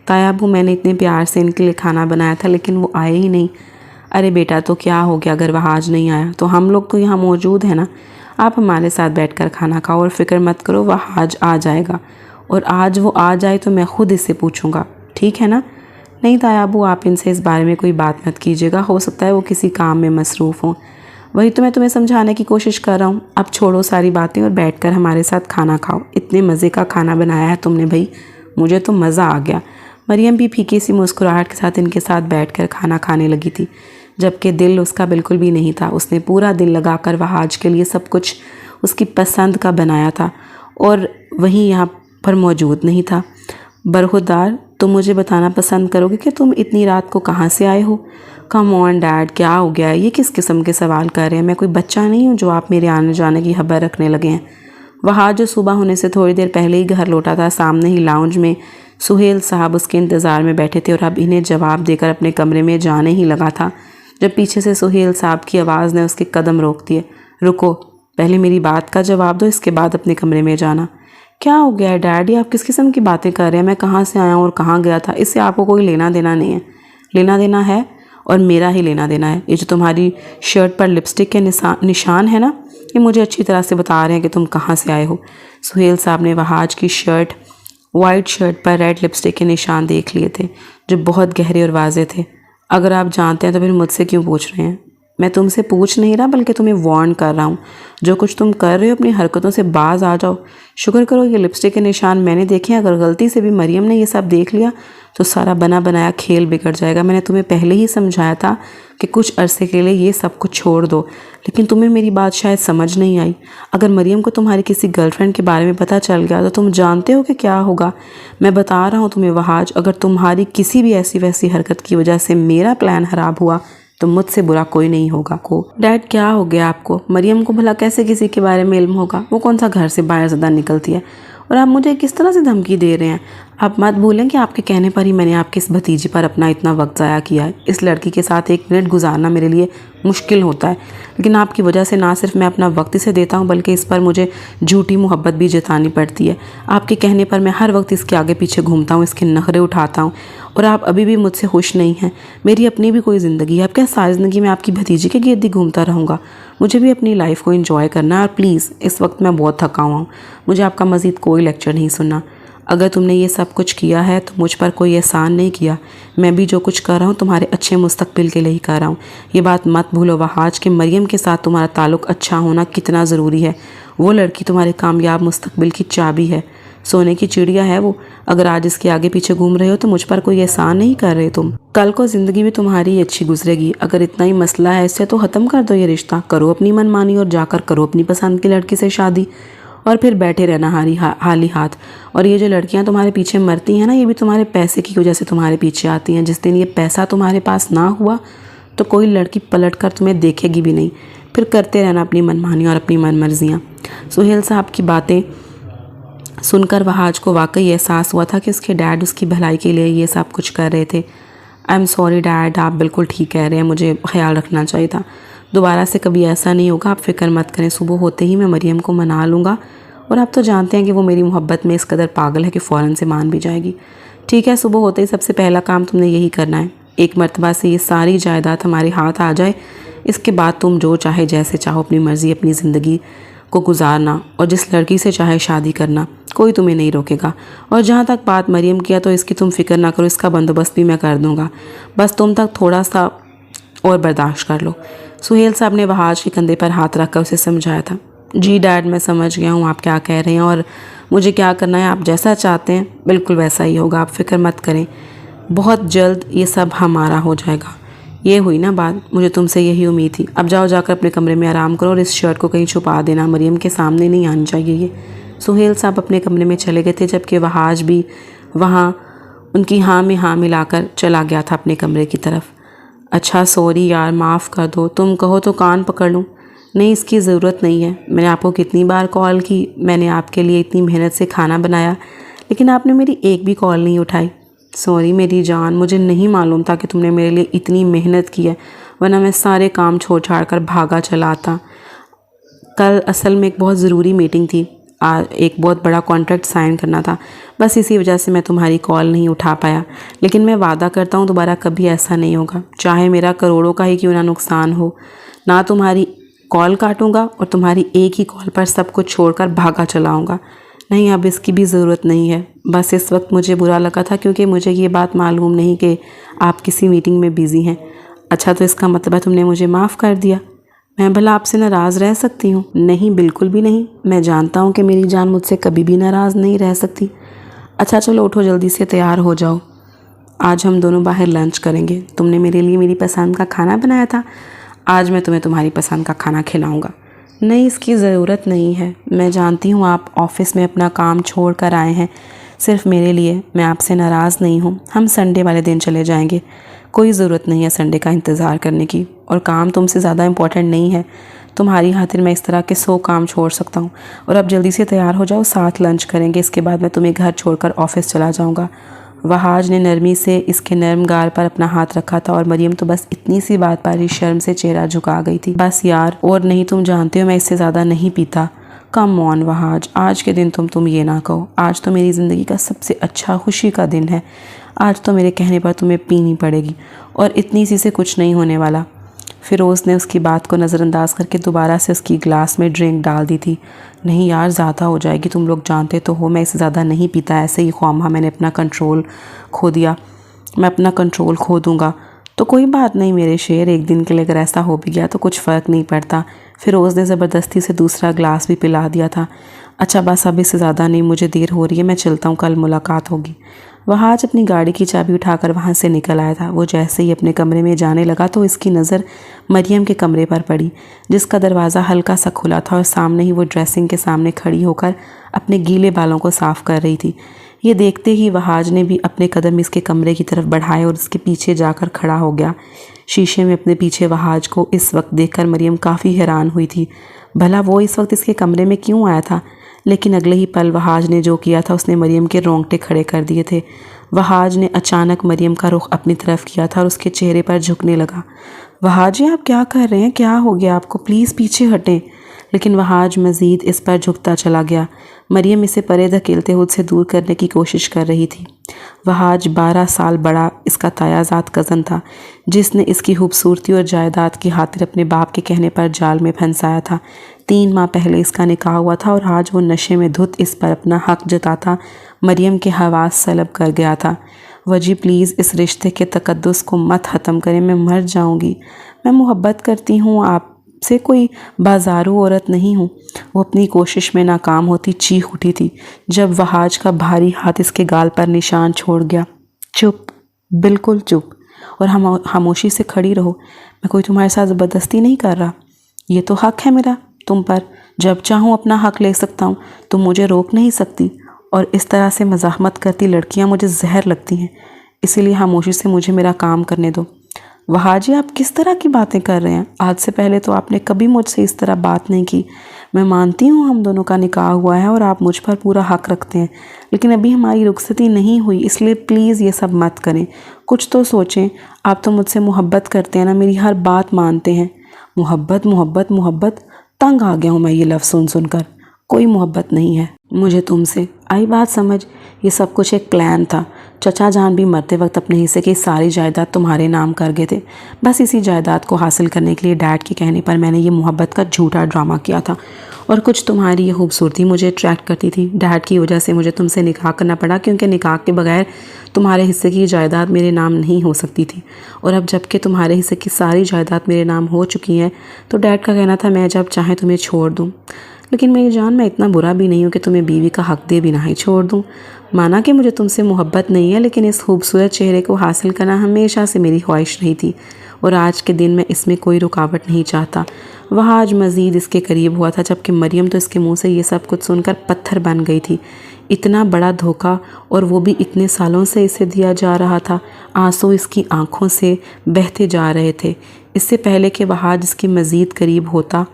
[SPEAKER 1] ताया अबू, मैंने इतने प्यार से इनके लिए खाना बनाया था, लेकिन वो आए ही नहीं। अरे बेटा, तो क्या हो गया अगर वहाज नहीं आया? तो हम लोग तो यहाँ मौजूद हैं ना, आप हमारे साथ बैठकर खाना खाओ और फिक्र मत करो, वहाज आ जाएगा। और आज वो आ जाए तो मैं खुद इससे पूछूंगा, ठीक है ना? नहीं ताया अबू, आप इनसे इस बारे में कोई बात मत कीजिएगा, हो सकता है वो किसी काम में मसरूफ़ हों। वही तो मैं तुम्हें समझाने की कोशिश कर रहा हूँ। अब छोड़ो सारी बातें और बैठकर हमारे साथ खाना खाओ। इतने मज़े का खाना बनाया है तुमने भाई, मुझे तो मज़ा आ गया। मरियम भी फीकी सी मुस्कुराहट के साथ इनके साथ बैठकर खाना खाने लगी थी, जबकि दिल उसका बिल्कुल भी नहीं था। उसने पूरा दिल लगाकर वहाज के लिए सब कुछ उसकी पसंद का बनाया था, और वहीं यहाँ पर मौजूद नहीं था। बरखुरदार, तुम मुझे बताना पसंद करोगे कि तुम इतनी रात को कहाँ से आए हो? कम ऑन डैड, क्या हो गया? ये किस किस्म के सवाल कर रहे हैं? मैं कोई बच्चा नहीं हूँ जो आप मेरे आने जाने की खबर रखने लगे हैं। वहाँ जो सुबह होने से थोड़ी देर पहले ही घर लौटा था, सामने ही लाउंज में सुहेल साहब उसके इंतज़ार में बैठे थे और अब इन्हें जवाब देकर अपने कमरे में जाने ही लगा था, जब पीछे से सुहेल साहब की आवाज़ ने उसके कदम रोक दिए। रुको, पहले मेरी बात का जवाब दो, इसके बाद अपने कमरे में जाना। क्या हो गया है डैडी, आप किस किस्म की बातें कर रहे हैं? मैं कहाँ से आया हूँ और कहाँ गया था, इससे आपको कोई लेना देना नहीं है। लेना देना है, और मेरा ही लेना देना है। ये जो तुम्हारी शर्ट पर लिपस्टिक के निशान है ना, ये मुझे अच्छी तरह से बता रहे हैं कि तुम कहाँ से आए हो। सुहेल साहब ने वहाज की वाइट शर्ट पर रेड लिपस्टिक के निशान देख लिए थे, जो बहुत गहरे और वाजे थे। अगर आप जानते हैं तो फिर मुझसे क्यों पूछ रहे हैं? मैं तुमसे पूछ नहीं रहा, बल्कि तुम्हें वार्न कर रहा हूँ। जो कुछ तुम कर रहे हो अपनी हरकतों से बाज आ जाओ। शुक्र करो ये लिपस्टिक के निशान मैंने देखे हैं, अगर गलती से भी मरियम ने ये सब देख लिया तो सारा बना बनाया खेल बिगड़ जाएगा। मैंने तुम्हें पहले ही समझाया था कि कुछ अरसे के लिए ये सब कुछ छोड़ दो, लेकिन तुम्हें मेरी बात शायद समझ नहीं आई। अगर मरियम को तुम्हारी किसी गर्लफ्रेंड के बारे में पता चल गया तो तुम जानते हो कि क्या होगा। मैं बता रहा हूँ तुम्हें वहाज, अगर तुम्हारी किसी भी ऐसी वैसी हरकत की वजह से मेरा प्लान ख़राब हुआ तो मुझसे बुरा कोई नहीं होगा। डैड, क्या हो गया आपको? मरियम को भला कैसे किसी के बारे में इल्म होगा? वो कौन सा घर से बाहर ज़्यादा निकलती है? और आप मुझे किस तरह से धमकी दे रहे हैं? आप मत भूलें कि आपके कहने पर ही मैंने आपके इस भतीजी पर अपना इतना वक्त ज़ाया किया है। इस लड़की के साथ 1 मिनट गुजारना मेरे लिए मुश्किल होता है, लेकिन आपकी वजह से ना सिर्फ मैं अपना वक्त इसे देता हूँ, बल्कि इस पर मुझे झूठी मोहब्बत भी जतानी पड़ती है। आपके कहने पर मैं हर वक्त इसके आगे पीछे घूमता हूँ, इसके नखरे उठाता हूँ, और आप अभी भी मुझसे खुश नहीं हैं। मेरी अपनी भी कोई ज़िंदगी है। अब क्या सारी ज़िंदगी में आपकी भतीजी के गिर्द ही घूमता रहूँगा? मुझे भी अपनी लाइफ को एंजॉय करना है। और प्लीज़, इस वक्त मैं बहुत थका हुआ हूँ, मुझे आपका मज़ीद कोई लेक्चर नहीं सुनना। अगर तुमने ये सब कुछ किया है तो मुझ पर कोई एहसान नहीं किया। मैं भी जो कुछ कर रहा हूँ तुम्हारे अच्छे मुस्तकबिल के लिए ही कर रहा हूँ। ये बात मत भूलो वहाज कि मरियम के साथ तुम्हारा ताल्लुक़ अच्छा होना कितना ज़रूरी है। वो लड़की तुम्हारे कामयाब मुस्तकबिल की चाबी है, सोने की चिड़िया है वो। अगर आज इसके आगे पीछे घूम रहे हो तो मुझ पर कोई एहसान नहीं कर रहे तुम। कल को ज़िंदगी में तुम्हारी अच्छी गुजरेगी। अगर इतना ही मसला है इससे तो ख़त्म कर दो ये रिश्ता, करो अपनी मनमानी और जाकर करो अपनी पसंद की लड़की से शादी, और फिर बैठे रहना हाली हाथ। और ये जो लड़कियां तुम्हारे पीछे मरती हैं ना, ये भी तुम्हारे पैसे की वजह से तुम्हारे पीछे आती हैं। जिस दिन ये पैसा तुम्हारे पास ना हुआ तो कोई लड़की पलट कर तुम्हें देखेगी भी नहीं। फिर करते रहना अपनी मनमानी और अपनी मनमर्जियाँ। सुहेल साहब की बातें सुनकर वहाज को वाकई एहसास हुआ था कि उसके डैड उसकी भलाई के लिए ये सब कुछ कर रहे थे। आई एम सॉरी डैड, आप बिल्कुल ठीक कह रहे हैं, मुझे ख्याल रखना चाहिए था। दोबारा से कभी ऐसा नहीं होगा, आप फिक्र मत करें। सुबह होते ही मैं मरियम को मना लूँगा, और आप तो जानते हैं कि वो मेरी मोहब्बत में इस कदर पागल है कि फ़ौरन से मान भी जाएगी। ठीक है, सुबह होते ही सबसे पहला काम तुमने यही करना है। एक मर्तबा से ये सारी जायदाद हमारे हाथ आ जाए, इसके बाद तुम जो चाहे जैसे चाहो अपनी मर्ज़ी अपनी ज़िंदगी को गुजारना, और जिस लड़की से चाहे शादी करना, कोई तुम्हें नहीं रोकेगा। और जहाँ तक बात मरियम की है तो इसकी तुम फिक्र ना करो, इसका बंदोबस्त भी मैं कर दूँगा। बस तुम तक थोड़ा सा और बर्दाश्त कर लो। सुहेल साहब ने वहाज के कंधे पर हाथ रखकर उसे समझाया था। जी डैड, मैं समझ गया हूँ आप क्या कह रहे हैं, और मुझे क्या करना है आप जैसा चाहते हैं बिल्कुल वैसा ही होगा, आप फिक्र मत करें। बहुत जल्द ये सब हमारा हो जाएगा। ये हुई ना बात, मुझे तुमसे यही उम्मीद थी। अब जाओ जाकर अपने कमरे में आराम करो और इस शर्ट को कहीं छुपा देना, मरियम के सामने नहीं आनी चाहिए ये। सुहेल साहब अपने कमरे में चले गए थे, जबकि वहाज भी वहाँ उनकी हाँ में हाँ मिलाकर चला गया था अपने कमरे की तरफ। अच्छा सॉरी यार, माफ़ कर दो, तुम कहो तो कान पकड़ लूँ। नहीं, इसकी ज़रूरत नहीं है। मैंने आपको कितनी बार कॉल की, मैंने आपके लिए इतनी मेहनत से खाना बनाया, लेकिन आपने मेरी एक भी कॉल नहीं उठाई। सॉरी मेरी जान, मुझे नहीं मालूम था कि तुमने मेरे लिए इतनी मेहनत की है, वरना मैं सारे काम छोड़ छाड़ कर भागा चला आता। कल असल में एक बहुत ज़रूरी मीटिंग थी, एक बहुत बड़ा कॉन्ट्रैक्ट साइन करना था, बस इसी वजह से मैं तुम्हारी कॉल नहीं उठा पाया। लेकिन मैं वादा करता हूँ दोबारा कभी ऐसा नहीं होगा, चाहे मेरा करोड़ों का ही क्यों ना नुकसान हो। ना तुम्हारी कॉल काटूंगा और तुम्हारी एक ही कॉल पर सब कुछ छोड़कर भागा चलाऊंगा। नहीं, अब इसकी भी ज़रूरत नहीं है। बस इस वक्त मुझे बुरा लगा था क्योंकि मुझे ये बात मालूम नहीं कि आप किसी मीटिंग में बिज़ी हैं। अच्छा, तो इसका मतलब है तुमने मुझे माफ़ कर दिया। मैं भला आपसे नाराज़ रह सकती हूँ? नहीं, बिल्कुल भी नहीं। मैं जानता हूँ कि मेरी जान मुझसे कभी भी नाराज़ नहीं रह सकती। अच्छा चलो उठो, जल्दी से तैयार हो जाओ, आज हम दोनों बाहर लंच करेंगे। तुमने मेरे लिए मेरी पसंद का खाना बनाया था, आज मैं तुम्हें तुम्हारी पसंद का खाना खिलाऊंगा। नहीं, इसकी ज़रूरत नहीं है। मैं जानती हूँ आप ऑफिस में अपना काम छोड़ कर आए हैं सिर्फ मेरे लिए। मैं आपसे नाराज़ नहीं हूँ, हम संडे वाले दिन चले जाएंगे। कोई ज़रूरत नहीं है संडे का इंतज़ार करने की, और काम तुमसे ज़्यादा इम्पोर्टेंट नहीं है। तुम्हारी खातिर मैं इस तरह के 100 काम छोड़ सकता हूँ। और अब जल्दी से तैयार हो जाओ, साथ लंच करेंगे, इसके बाद मैं तुम्हें घर छोड़कर ऑफिस चला जाऊँगा। वहाज ने नरमी से इसके नरम गाल पर अपना हाथ रखा था, और मरियम तो बस इतनी सी बात पर ही शर्म से चेहरा झुका गई थी। बस यार, और नहीं, तुम जानते हो मैं इससे ज़्यादा नहीं पीता। कम ऑन वहाज, आज के दिन तुम ये ना कहो। आज तो मेरी ज़िंदगी का सबसे अच्छा खुशी का दिन है। आज तो मेरे कहने पर तुम्हें पीनी पड़ेगी, और इतनी सी से कुछ नहीं होने वाला। फ़िरोज़ ने उसकी बात को नज़रअंदाज करके दोबारा से उसकी गिलास में ड्रिंक डाल दी थी। नहीं यार, ज़्यादा हो जाएगी, तुम लोग जानते तो हो मैं इससे ज़्यादा नहीं पीता। ऐसे ही ख्वामा मैंने अपना कंट्रोल खो दिया, मैं अपना कंट्रोल खो दूँगा। तो कोई बात नहीं मेरे शेर, एक दिन के लिए अगर ऐसा हो भी गया तो कुछ फ़र्क नहीं पड़ता। फ़िरोज़ ने ज़बरदस्ती से दूसरा गिलास भी पिला दिया था। अच्छा बस, अब इससे ज़्यादा नहीं, मुझे देर हो रही है, मैं चलता हूँ, कल मुलाकात होगी। वह आज अपनी गाड़ी की चाबी उठाकर वहाँ से निकल आया था। वो जैसे ही अपने कमरे में जाने लगा तो इसकी नज़र मरियम के कमरे पर पड़ी, जिसका दरवाज़ा हल्का सा खुला था और सामने ही वो ड्रेसिंग के सामने खड़ी होकर अपने गीले बालों को साफ़ कर रही थी। ये देखते ही वहाज ने भी अपने कदम इसके कमरे की तरफ बढ़ाए और इसके पीछे जाकर खड़ा हो गया। शीशे में अपने पीछे वहाज को इस वक्त देखकर मरियम काफ़ी हैरान हुई थी। भला वो इस वक्त इसके कमरे में क्यों आया था? लेकिन अगले ही पल वहाज ने जो किया था उसने मरियम के रोंगटे खड़े कर दिए थे। वहाज ने अचानक मरियम का रुख अपनी तरफ किया था और उसके चेहरे पर झुकने लगा। वहाज जी, आप क्या कर रहे हैं? क्या हो गया आपको? प्लीज़ पीछे हटें। लेकिन वहाज मज़ीद इस पर झुकता चला गया। मरियम इसे परे धकेलते हुए उससे दूर करने की कोशिश कर रही थी। वहाज 12 साल बड़ा इसका तायाजात कज़न था, जिसने इसकी खूबसूरती और जायदाद की खातिर अपने बाप के कहने पर जाल में फंसाया था। 3 माह पहले इसका निकाह हुआ था और आज वो नशे में धुत इस पर अपना हक जताता मरियम के हवास सलब कर गया था। वजी प्लीज़ इस रिश्ते के तकद्दुस को मत ख़त्म करें, मैं मर जाऊंगी। मैं मोहब्बत करती हूँ आपसे, कोई बाजारू औरत नहीं हूँ। वो अपनी कोशिश में नाकाम होती चीख उठी थी जब वहाज का भारी हाथ इसके गाल पर निशान छोड़ गया। चुप, बिल्कुल चुप, और हम खामोशी से खड़ी रहो। मैं कोई तुम्हारे साथ ज़बरदस्ती नहीं कर रहा। ये तो हक है मेरा तुम पर, जब चाहूँ अपना हक ले सकता हूँ, तुम मुझे रोक नहीं सकती। और इस तरह से मज़ाहमत करती लड़कियाँ मुझे जहर लगती हैं, इसीलिए खामोशी से मुझे मेरा काम करने दो। वहाजी, आप किस तरह की बातें कर रहे हैं? आज से पहले तो आपने कभी मुझसे इस तरह बात नहीं की। मैं मानती हूँ हम दोनों का निकाह हुआ है और आप मुझ पर पूरा हक रखते हैं, लेकिन अभी हमारी रुखसती नहीं हुई, इसलिए प्लीज़ ये सब मत करें। कुछ तो सोचें। आप तो मुझसे मोहब्बत करते हैं ना, मेरी हर बात मानते हैं। मोहब्बत मोहब्बत मोहब्बत, तंग आ गया हूँ मैं ये लफ्ज़ सुन सुनकर। कोई मोहब्बत नहीं है मुझे तुमसे। आई बात समझ, ये सब कुछ एक प्लान था। चचा जान भी मरते वक्त अपने हिस्से की सारी जायदाद तुम्हारे नाम कर गए थे। बस इसी जायदाद को हासिल करने के लिए डैड के कहने पर मैंने ये मोहब्बत का झूठा ड्रामा किया था। और कुछ तुम्हारी ये खूबसूरती मुझे अट्रैक्ट करती थी। डैड की वजह से मुझे तुमसे निकाह करना पड़ा, क्योंकि निकाह के बगैर तुम्हारे हिस्से की जायदाद मेरे नाम नहीं हो सकती थी। और अब जबकि तुम्हारे हिस्से की सारी जायदाद मेरे नाम हो चुकी है, तो डैड का कहना था मैं जब चाहे तुम्हें छोड़ दूँ। लेकिन मेरी जान, मैं इतना बुरा भी नहीं हूँ कि तुम्हें बीवी का हक दे बिना ही छोड़ दूँ। माना कि मुझे तुमसे मोहब्बत नहीं है, लेकिन इस खूबसूरत चेहरे को हासिल करना हमेशा से मेरी ख्वाहिश रही थी, और आज के दिन मैं इसमें कोई रुकावट नहीं चाहता। वह आज मज़ीद इसके करीब हुआ था, जबकि मरियम तो इसके मुंह से ये सब कुछ सुनकर पत्थर बन गई थी। इतना बड़ा धोखा, और वो भी इतने सालों से इसे दिया जा रहा था। आंसू इसकी आंखों से बहते जा रहे थे। इससे पहले कि वहाज इसके मज़ीद करीब होता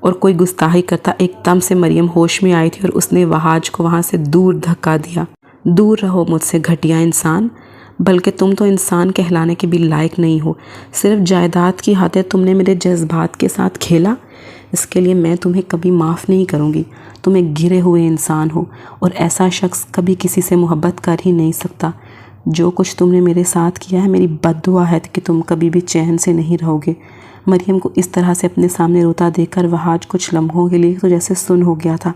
[SPEAKER 1] और कोई गुस्ताही करता, एकदम से मरियम होश में आई थी और उसने वहाज को वहाँ से दूर धक्का दिया। दूर रहो मुझसे घटिया इंसान, बल्कि तुम तो इंसान कहलाने के भी लायक नहीं हो। सिर्फ जायदाद की खातिर तुमने मेरे जज्बात के साथ खेला। इसके लिए मैं तुम्हें कभी माफ़ नहीं करूँगी। तुम एक गिरे हुए इंसान हो, और ऐसा शख्स कभी किसी से मोहब्बत कर ही नहीं सकता। जो कुछ तुमने मेरे साथ किया है, मेरी बद्दुआ है कि तुम कभी भी चैन से नहीं रहोगे। मरियम को इस तरह से अपने सामने रोता देखकर वहाज कुछ लम्हों के लिए तो जैसे सुन हो गया था।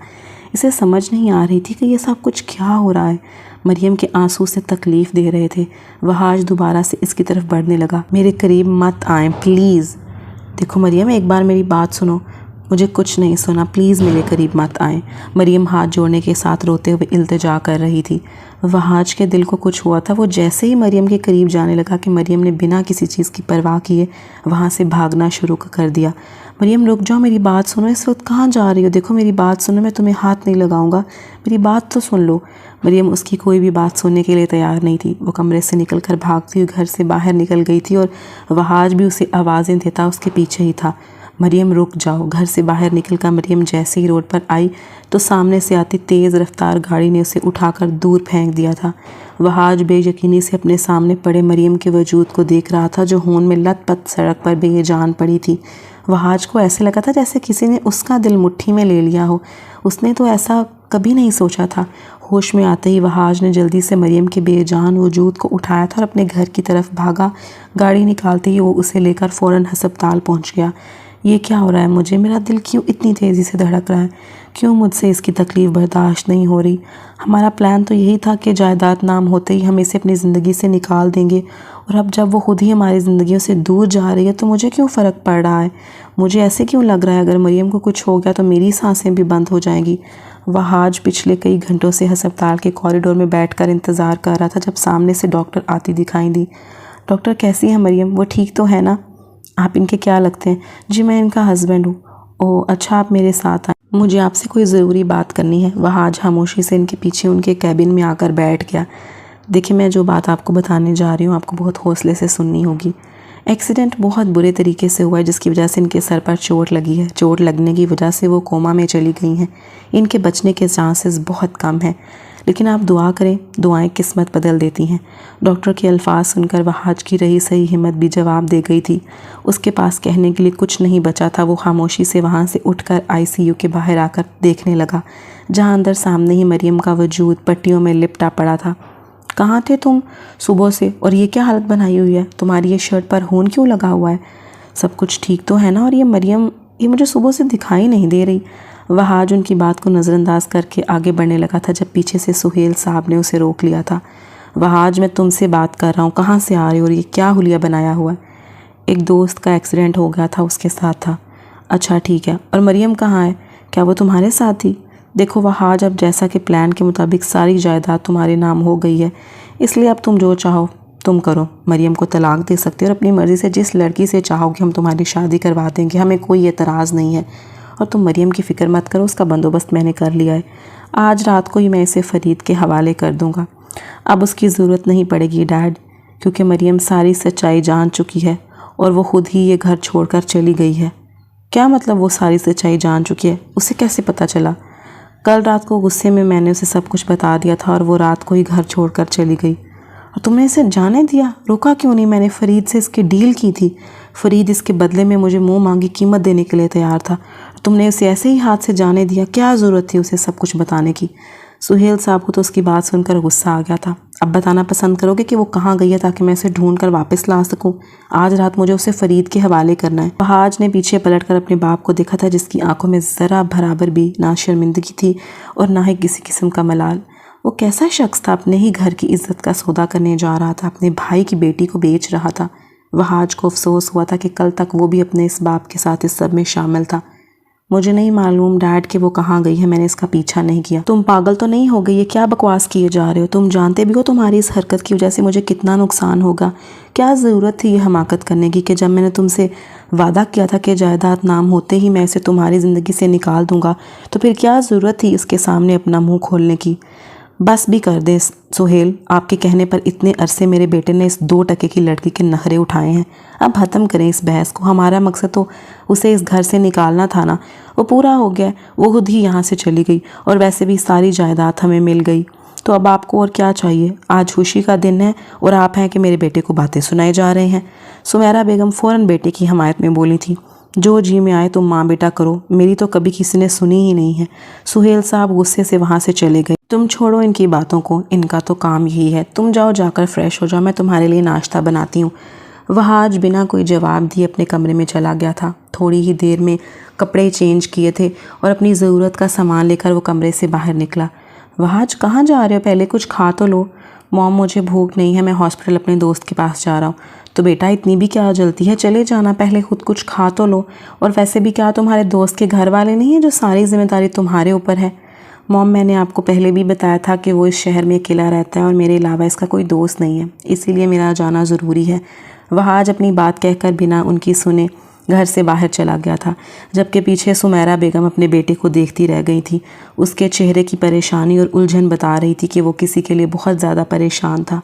[SPEAKER 1] इसे समझ नहीं आ रही थी कि ये सब कुछ क्या हो रहा है। मरियम के आंसू से तकलीफ़ दे रहे थे। वहाज दोबारा से इसकी तरफ बढ़ने लगा। मेरे करीब मत आएं प्लीज़। देखो मरियम, एक बार मेरी बात सुनो। मुझे कुछ नहीं सुना, प्लीज़ मेरे करीब मत आएं। मरियम हाथ जोड़ने के साथ रोते हुए इल्तिजा कर रही थी। वहाज के दिल को कुछ हुआ था। वो जैसे ही मरियम के करीब जाने लगा कि मरियम ने बिना किसी चीज़ की परवाह किए वहाँ से भागना शुरू कर दिया। मरियम रुक जाओ, मेरी बात सुनो। इस वक्त कहाँ जा रही हो? देखो मेरी बात सुनो, मैं तुम्हें हाथ नहीं लगाऊंगा, मेरी बात तो सुन लो। मरियम उसकी कोई भी बात सुनने के लिए तैयार नहीं थी। वो कमरे से निकलकर भागती हुई घर से बाहर निकल गई थी, और वहाज भी उसे आवाज़ें देता उसके पीछे ही था। मरियम रुक जाओ। घर से बाहर निकलकर मरियम जैसे ही रोड पर आई तो सामने से आती तेज़ रफ्तार गाड़ी ने उसे उठाकर दूर फेंक दिया था। वहाज बेयकीनी से अपने सामने पड़े मरियम के वजूद को देख रहा था, जो होन में लत-पत सड़क पर बेजान पड़ी थी। वहाज को ऐसे लगा था जैसे किसी ने उसका दिल मुट्ठी में ले लिया हो। उसने तो ऐसा कभी नहीं सोचा था। होश में आते ही वहाज ने जल्दी से मरियम के बेजान वजूद को उठाया था और अपने घर की तरफ भागा। गाड़ी निकालते ही वो उसे लेकर फ़ौरन अस्पताल पहुंच गया। ये क्या हो रहा है मुझे? मेरा दिल क्यों इतनी तेज़ी से धड़क रहा है? क्यों मुझसे इसकी तकलीफ़ बर्दाश्त नहीं हो रही? हमारा प्लान तो यही था कि जायदाद नाम होते ही हम इसे अपनी ज़िंदगी से निकाल देंगे, और अब जब वो खुद ही हमारी ज़िंदगियों से दूर जा रही है तो मुझे क्यों फ़र्क पड़ रहा है? मुझे ऐसे क्यों लग रहा है अगर मरियम को कुछ हो गया तो मेरी सांसें भी बंद हो जाएंगी। वहाज पिछले कई घंटों से अस्पताल के कॉरिडोर में बैठकर इंतज़ार कर रहा था, जब सामने से डॉक्टर आती दिखाई दी। डॉक्टर, कैसी है मरियम? वो ठीक तो है ना? आप इनके क्या लगते हैं? जी मैं इनका हस्बैंड हूँ। ओह अच्छा, आप मेरे साथ आए, मुझे आपसे कोई ज़रूरी बात करनी है। वहाज खामोशी से इनके पीछे उनके कैबिन में आकर बैठ गया। देखिए, मैं जो बात आपको बताने जा रही हूँ आपको बहुत हौसले से सुननी होगी। एक्सीडेंट बहुत बुरे तरीके से हुआ है, जिसकी वजह से इनके सर पर चोट लगी है। चोट लगने की वजह से वो कोमा में चली गई हैं। इनके बचने के चांसेस बहुत कम हैं, लेकिन आप दुआ करें, दुआएं किस्मत बदल देती हैं। डॉक्टर के अल्फाज सुनकर वहाज की रही सही हिम्मत भी जवाब दे गई थी। उसके पास कहने के लिए कुछ नहीं बचा था। वो खामोशी से वहाँ से उठकर आईसीयू के बाहर आकर देखने लगा, जहाँ अंदर सामने ही मरियम का वजूद पट्टियों में लिपटा पड़ा था। कहाँ थे तुम सुबह से? और ये क्या हालत बनाई हुई है? तुम्हारी ये शर्ट पर खून क्यों लगा हुआ है? सब कुछ ठीक तो है ना? और ये मरियम ये मुझे सुबह से दिखाई नहीं दे रही। वह आज उनकी बात को नज़रअंदाज करके आगे बढ़ने लगा था जब पीछे से सुहेल साहब ने उसे रोक लिया था। वह आज मैं तुमसे बात कर रहा हूँ, कहाँ से आ रही हो और ये क्या हुलिया बनाया हुआ है? एक दोस्त का एक्सीडेंट हो गया था, उसके साथ था। अच्छा ठीक है, और मरियम कहाँ है? क्या वो तुम्हारे साथ थी? देखो वह आज अब जैसा कि प्लान के मुताबिक सारी जायदाद तुम्हारे नाम हो गई है, इसलिए अब तुम जो चाहो तुम करो। मरियम को तलाक दे सकते हो और अपनी मर्ज़ी से जिस लड़की से चाहोगे हम तुम्हारी शादी करवा देंगे, हमें कोई एतराज़ नहीं है। और तुम मरियम की फ़िक्र मत करो, उसका बंदोबस्त मैंने कर लिया है। आज रात को ही मैं इसे फ़रीद के हवाले कर दूँगा। अब उसकी ज़रूरत नहीं पड़ेगी डैड, क्योंकि मरियम सारी सच्चाई जान चुकी है और वो खुद ही ये घर छोड़कर चली गई है। क्या मतलब वो सारी सच्चाई जान चुकी है? उसे कैसे पता चला? कल रात को गुस्से में मैंने उसे सब कुछ बता दिया था और वो रात को ही घर छोड़कर चली गई। और तुमने इसे जाने दिया? रोका क्यों नहीं? मैंने फ़रीद से इसकी डील की थी। फ़रीद इसके बदले में मुझे मुंह मांगी कीमत देने के लिए तैयार था। तुमने उसे ऐसे ही हाथ से जाने दिया? क्या ज़रूरत थी उसे सब कुछ बताने की? सुहेल साहब को तो उसकी बात सुनकर गुस्सा आ गया था। अब बताना पसंद करोगे कि वो कहाँ गई है ताकि मैं उसे ढूंढ कर वापस ला सकूं? आज रात मुझे उसे फ़रीद के हवाले करना है। फहाज ने पीछे पलटकर अपने बाप को देखा था, जिसकी आंखों में ज़रा बराबर भी ना शर्मिंदगी थी और ना ही किसी किस्म का मलाल। वो कैसा शख्स था? अपने ही घर की इज्जत का सौदा करने जा रहा था, अपने भाई की बेटी को बेच रहा था। फहाज को अफसोस हुआ था कि कल तक वो भी अपने इस बाप के साथ इस सब में शामिल था। मुझे नहीं मालूम डैड कि वो कहाँ गई है, मैंने इसका पीछा नहीं किया। तुम पागल तो नहीं हो गई? ये क्या बकवास किए जा रहे हो? तुम जानते भी हो तुम्हारी इस हरकत की वजह से मुझे कितना नुकसान होगा। क्या ज़रूरत थी ये हमाकत करने की कि जब मैंने तुमसे वादा किया था कि जायदाद नाम होते ही मैं इसे तुम्हारी ज़िंदगी से निकाल दूंगा, तो फिर क्या ज़रूरत थी इसके सामने अपना मुँह खोलने की? बस भी कर दे सुहेल, आपके कहने पर इतने अरसे मेरे बेटे ने इस 2 टके की लड़की के नखरे उठाए हैं। अब ख़त्म करें इस बहस को। हमारा मकसद तो उसे इस घर से निकालना था ना, वो पूरा हो गया। वो खुद ही यहाँ से चली गई और वैसे भी सारी जायदाद हमें मिल गई, तो अब आपको और क्या चाहिए? आज खुशी का दिन है और आप हैं कि मेरे बेटे को बातें सुनाए जा रहे हैं। सुमेरा बेगम फ़ौरन बेटे की हमायत में बोली थी, जो जी में आए तुम माँ बेटा करो, मेरी तो कभी किसी ने सुनी ही नहीं है। सुहेल साहब गुस्से से वहाँ से चले गए। तुम छोड़ो इनकी बातों को, इनका तो काम यही है। तुम जाओ, जाकर फ्रेश हो जाओ, मैं तुम्हारे लिए नाश्ता बनाती हूँ। वह आज बिना कोई जवाब दिए अपने कमरे में चला गया था। थोड़ी ही देर में कपड़े चेंज किए थे और अपनी ज़रूरत का सामान लेकर वो कमरे से बाहर निकला। वह आज कहाँ जा रहे हो? पहले कुछ खा तो लो। मॉम मुझे भूख नहीं है, मैं हॉस्पिटल अपने दोस्त के पास जा रहा हूँ। तो बेटा इतनी भी क्या जल्दी है? चले जाना, पहले खुद कुछ खा तो लो। और वैसे भी क्या तुम्हारे दोस्त के घर वाले नहीं हैं जो सारी जिम्मेदारी तुम्हारे ऊपर है? मॉम मैंने आपको पहले भी बताया था कि वो इस शहर में अकेला रहता है और मेरे अलावा इसका कोई दोस्त नहीं है, इसीलिए मेरा जाना ज़रूरी है। वह आज अपनी बात कहकर बिना उनकी सुने घर से बाहर चला गया था, जबकि पीछे सुमेरा बेगम अपने बेटे को देखती रह गई थी। उसके चेहरे की परेशानी और उलझन बता रही थी कि वो किसी के लिए बहुत ज़्यादा परेशान था।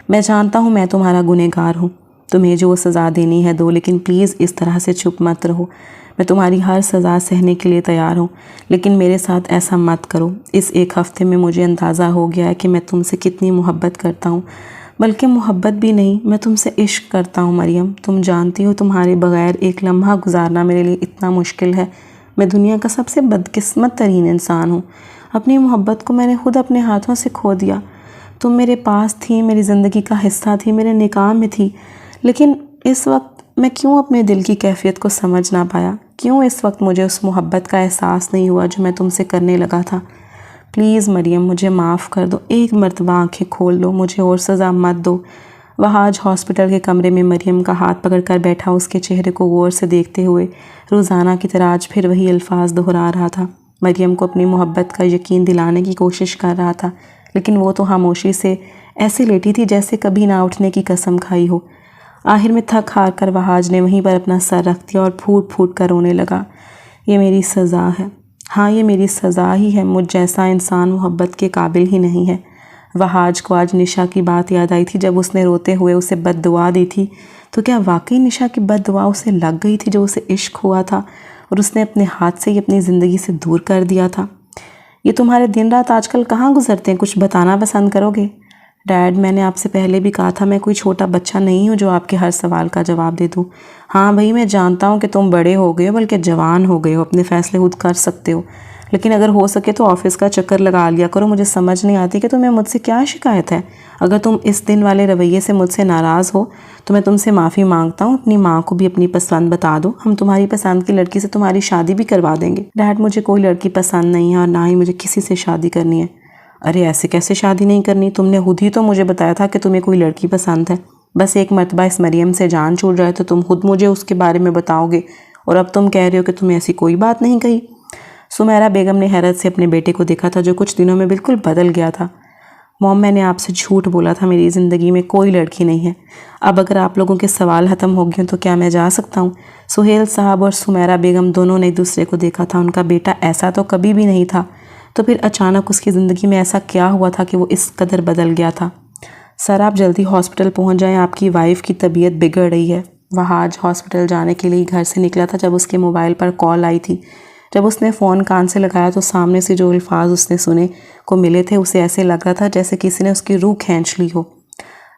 [SPEAKER 1] मैं जानता हूँ मैं तुम्हारा गुनहगार हूँ, तुम्हें जो सज़ा देनी है दो, लेकिन प्लीज़ इस तरह से चुप मत रहो। मैं तुम्हारी हर सज़ा सहने के लिए तैयार हूँ, लेकिन मेरे साथ ऐसा मत करो। इस 1 हफ़्ते में मुझे अंदाज़ा हो गया है कि मैं तुमसे कितनी मोहब्बत करता हूँ, बल्कि मोहब्बत भी नहीं, मैं तुमसे इश्क करता हूँ मरियम। तुम जानती हो तुम्हारे बगैर एक लम्हा गुजारना मेरे लिए इतना मुश्किल है। मैं दुनिया का सबसे बदकिस्मत तरीन इंसान हूँ। अपनी मोहब्बत को मैंने खुद अपने हाथों से खो दिया। तुम मेरे पास थी, मेरी ज़िंदगी का हिस्सा थी, मेरे निकाह में थी, लेकिन इस वक्त मैं क्यों अपने दिल की कैफियत को समझ ना पाया? क्यों इस वक्त मुझे उस मोहब्बत का एहसास नहीं हुआ जो मैं तुमसे करने लगा था? प्लीज़ मरियम, मुझे माफ़ कर दो। एक मरतबा आंखें खोल लो, मुझे और सज़ा मत दो। वह आज हॉस्पिटल के कमरे में मरियम का हाथ पकड़कर बैठा उसके चेहरे को गौर से देखते हुए रोज़ाना की तरह आज फिर वही अल्फाज दोहरा रहा था। मरियम को अपनी मोहब्बत का यकीन दिलाने की कोशिश कर रहा था, लेकिन वो तो खामोशी से ऐसे लेटी थी जैसे कभी ना उठने की कसम खाई हो। आखिर में थक हार कर वहाज ने वहीं पर अपना सर रख दिया और फूट फूट कर रोने लगा। ये मेरी सज़ा है, हाँ ये मेरी सज़ा ही है। मुझ जैसा इंसान मोहब्बत के काबिल ही नहीं है। वहाज को आज निशा की बात याद आई थी, जब उसने रोते हुए उसे बद्दुआ दी थी। तो क्या वाकई निशा की बद्दुआ उसे लग गई थी जो उसे इश्क हुआ था और उसने अपने हाथ से ही अपनी ज़िंदगी से दूर कर दिया था? ये तुम्हारे दिन रात आजकल कहाँ गुजरते हैं? कुछ बताना पसंद करोगे? डैड, मैंने आपसे पहले भी कहा था मैं कोई छोटा बच्चा नहीं हूँ जो आपके हर सवाल का जवाब दे दूँ। हाँ भाई, मैं जानता हूँ कि तुम बड़े हो गए हो, बल्कि जवान हो गए हो, अपने फ़ैसले खुद कर सकते हो, लेकिन अगर हो सके तो ऑफिस का चक्कर लगा लिया करो। मुझे समझ नहीं आती कि तुम्हें मुझसे क्या शिकायत है। अगर तुम इस दिन वाले रवैये से मुझसे नाराज़ हो तो मैं तुमसे माफ़ी मांगता हूँ। अपनी माँ को भी अपनी पसंद बता दो, हम तुम्हारी पसंद की लड़की से तुम्हारी शादी भी करवा देंगे। डैड, मुझे कोई लड़की पसंद नहीं है और ना ही मुझे किसी से शादी करनी है। अरे ऐसे कैसे शादी नहीं करनी? तुमने खुद ही तो मुझे बताया था कि तुम्हें कोई लड़की पसंद है। बस एक मरतबा इस मरियम से जान छूट जाए तो तुम खुद मुझे उसके बारे में बताओगे, और अब तुम कह रहे हो कि तुम्हें ऐसी कोई बात नहीं कही। सुमेरा बेगम ने हैरत से अपने बेटे को देखा था, जो कुछ दिनों में बिल्कुल बदल गया था। मॉम, मैंने आपसे झूठ बोला था, मेरी ज़िंदगी में कोई लड़की नहीं है। अब अगर आप लोगों के सवाल ख़त्म हो गए तो क्या मैं जा सकता हूँ? सुहेल साहब और सुमेरा बेगम दोनों ने एक दूसरे को देखा था। उनका बेटा ऐसा तो कभी भी नहीं था, तो फिर अचानक उसकी ज़िंदगी में ऐसा क्या हुआ था कि वो इस कदर बदल गया था? सर, आप जल्दी हॉस्पिटल पहुँच जाएँ, आपकी वाइफ की तबीयत बिगड़ रही है। वह आज हॉस्पिटल जाने के लिए घर से निकला था जब उसके मोबाइल पर कॉल आई थी। जब उसने फ़ोन कान से लगाया तो सामने से जो अल्फाज उसने सुने को मिले थे, उसे ऐसे लग रहा था जैसे किसी ने उसकी रूह खींच ली हो।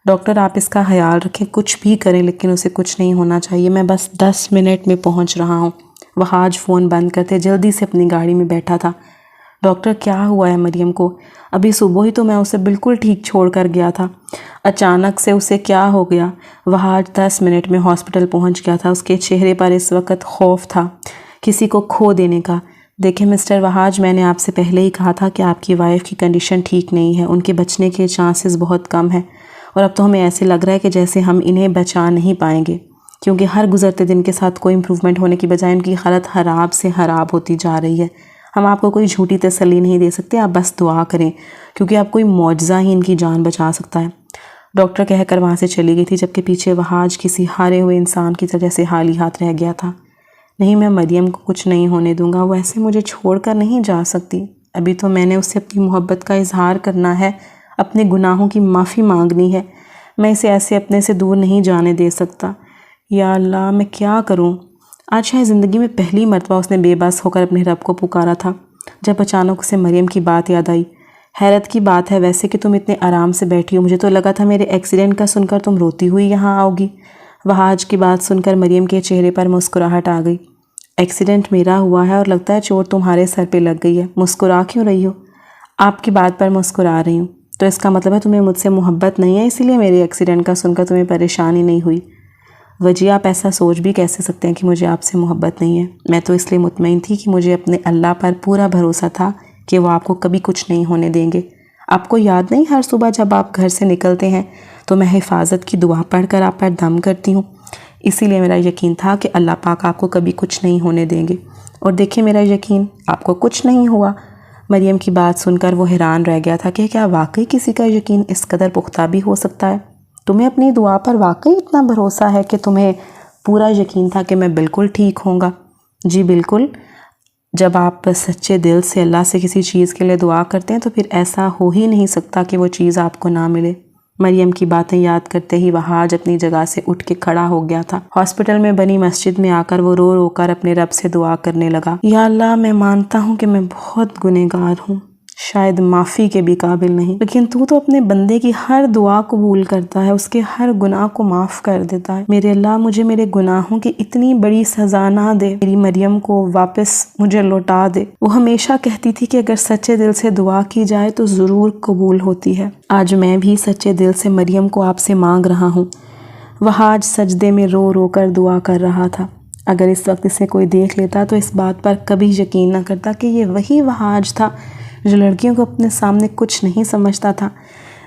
[SPEAKER 1] डॉक्टर, आप इसका ख्याल रखें, कुछ भी करें लेकिन उसे कुछ नहीं होना चाहिए। मैं बस 10 मिनट में पहुंच रहा हूं। वह आज फ़ोन बंद करते जल्दी से अपनी गाड़ी में बैठा था। डॉक्टर, क्या हुआ है मरियम को? अभी सुबह ही तो मैं उसे बिल्कुल ठीक छोड़ कर गया था, अचानक से उसे क्या हो गया? वह आज 10 मिनट में हॉस्पिटल पहुंच गया था। उसके चेहरे पर इस वक्त खौफ था, किसी को खो देने का। देखिए मिस्टर वहाज, मैंने आपसे पहले ही कहा था कि आपकी वाइफ की कंडीशन ठीक नहीं है, उनके बचने के चांसेस बहुत कम हैं, और अब तो हमें ऐसे लग रहा है कि जैसे हम इन्हें बचा नहीं पाएंगे, क्योंकि हर गुजरते दिन के साथ कोई इम्प्रूवमेंट होने की बजाय उनकी हालत ख़राब से ख़राब होती जा रही है। हम आपको कोई झूठी तसल्ली नहीं दे सकते, आप बस दुआ करें, क्योंकि आप कोई मौजज़ा ही इनकी जान बचा सकता है। डॉक्टर कहकर वहाँ से चली गई थी, जबकि पीछे वहाज किसी हारे हुए इंसान की तरह से हाली हाथ रह गया था। नहीं, मैं मरियम को कुछ नहीं होने दूंगा, वो ऐसे मुझे छोड़कर नहीं जा सकती। अभी तो मैंने उससे अपनी मोहब्बत का इजहार करना है, अपने गुनाहों की माफ़ी मांगनी है। मैं इसे ऐसे अपने से दूर नहीं जाने दे सकता। या अल्लाह, मैं क्या करूं? आज शायद ज़िंदगी में पहली मरतबा उसने बेबस होकर अपने रब को पुकारा था, जब अचानक उसे मरियम की बात याद आई। हैरत की बात है वैसे कि तुम इतने आराम से बैठी हो, मुझे तो लगा था मेरे एक्सीडेंट का सुनकर तुम रोती हुई यहाँ आओगी। वहाज की बात सुनकर मरियम के चेहरे पर मुस्कुराहट आ गई। एक्सीडेंट मेरा हुआ है और लगता है चोट तुम्हारे सर पे लग गई है, मुस्कुरा क्यों रही हो? आपकी बात पर मुस्कुरा रही हूँ। तो इसका मतलब है तुम्हें मुझसे मोहब्बत नहीं है, इसीलिए मेरे एक्सीडेंट का सुनकर तुम्हें परेशानी नहीं हुई। वजी, आप ऐसा सोच भी कैसे सकते हैं कि मुझे आपसे मोहब्बत नहीं है? मैं तो इसलिए मुतमईन थी कि मुझे अपने अल्लाह पर पूरा भरोसा था कि वो आपको कभी कुछ नहीं होने देंगे। आपको याद नहीं, हर सुबह जब आप घर से निकलते हैं तो मैं हिफाजत की दुआ पढ़कर आप पर दम करती हूँ। इसीलिए मेरा यकीन था कि अल्लाह पाक आपको कभी कुछ नहीं होने देंगे, और देखिए मेरा यकीन, आपको कुछ नहीं हुआ। मरियम की बात सुनकर वो हैरान रह गया था कि क्या वाकई किसी का यकीन इस कदर पुख्ता भी हो सकता है? तुम्हें अपनी दुआ पर वाकई इतना भरोसा है कि तुम्हें पूरा यकीन था कि मैं बिल्कुल ठीक होऊंगा? जी बिल्कुल। जब आप सच्चे दिल से अल्लाह से किसी चीज़ के लिए दुआ करते हैं तो फिर ऐसा हो ही नहीं सकता कि वो चीज़ आपको ना मिले। मरियम की बातें याद करते ही वहाज अपनी जगह से उठ के खड़ा हो गया था। हॉस्पिटल में बनी मस्जिद में आकर वो रो रो कर अपने रब से दुआ करने लगा। या अल्लाह, मैं मानता हूँ कि मैं बहुत गुनहगार हूँ, शायद माफ़ी के भी काबिल नहीं, लेकिन तू तो अपने बंदे की हर दुआ कबूल करता है, उसके हर गुनाह को माफ़ कर देता है। मेरे अल्लाह, मुझे मेरे गुनाहों की इतनी बड़ी सज़ा ना दे, मेरी मरियम को वापस मुझे लौटा दे। वो हमेशा कहती थी कि अगर सच्चे दिल से दुआ की जाए तो ज़रूर कबूल होती है। आज मैं भी सच्चे दिल से मरियम को आपसे मांग रहा हूँ। वह आज सजदे में रो रो कर दुआ कर रहा था। अगर इस वक्त इसे कोई देख लेता तो इस बात पर कभी यकीन न करता कि ये वही वहाज था जो लड़कियों को अपने सामने कुछ नहीं समझता था,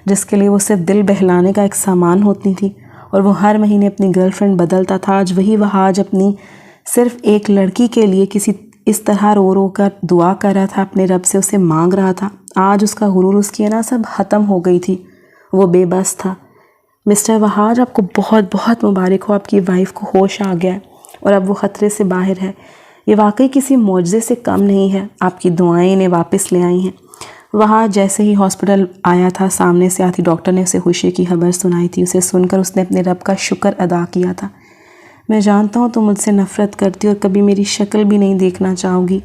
[SPEAKER 1] जिसके लिए वो सिर्फ दिल बहलाने का एक सामान होती थी, और वो हर महीने अपनी गर्लफ्रेंड बदलता था। आज वही वहाज अपनी सिर्फ एक लड़की के लिए किसी इस तरह रो रो कर दुआ कर रहा था, अपने रब से उसे मांग रहा था। आज उसका गुरूर, उसकी ना सब ख़त्म हो गई थी, वो बेबस था। मिस्टर वहाज, आपको बहुत बहुत मुबारक हो, आपकी वाइफ को होश आ गया है और अब वो ख़तरे से बाहर है। ये वाकई किसी मौजज़े से कम नहीं है, आपकी दुआएं इन्हें वापस ले आई हैं। वहाँ जैसे ही हॉस्पिटल आया था, सामने से आती डॉक्टर ने उसे खुशी की खबर सुनाई थी। उसे सुनकर उसने अपने रब का शुक्र अदा किया था। मैं जानता हूँ तुम मुझसे नफ़रत करती और कभी मेरी शक्ल भी नहीं देखना चाहोगी।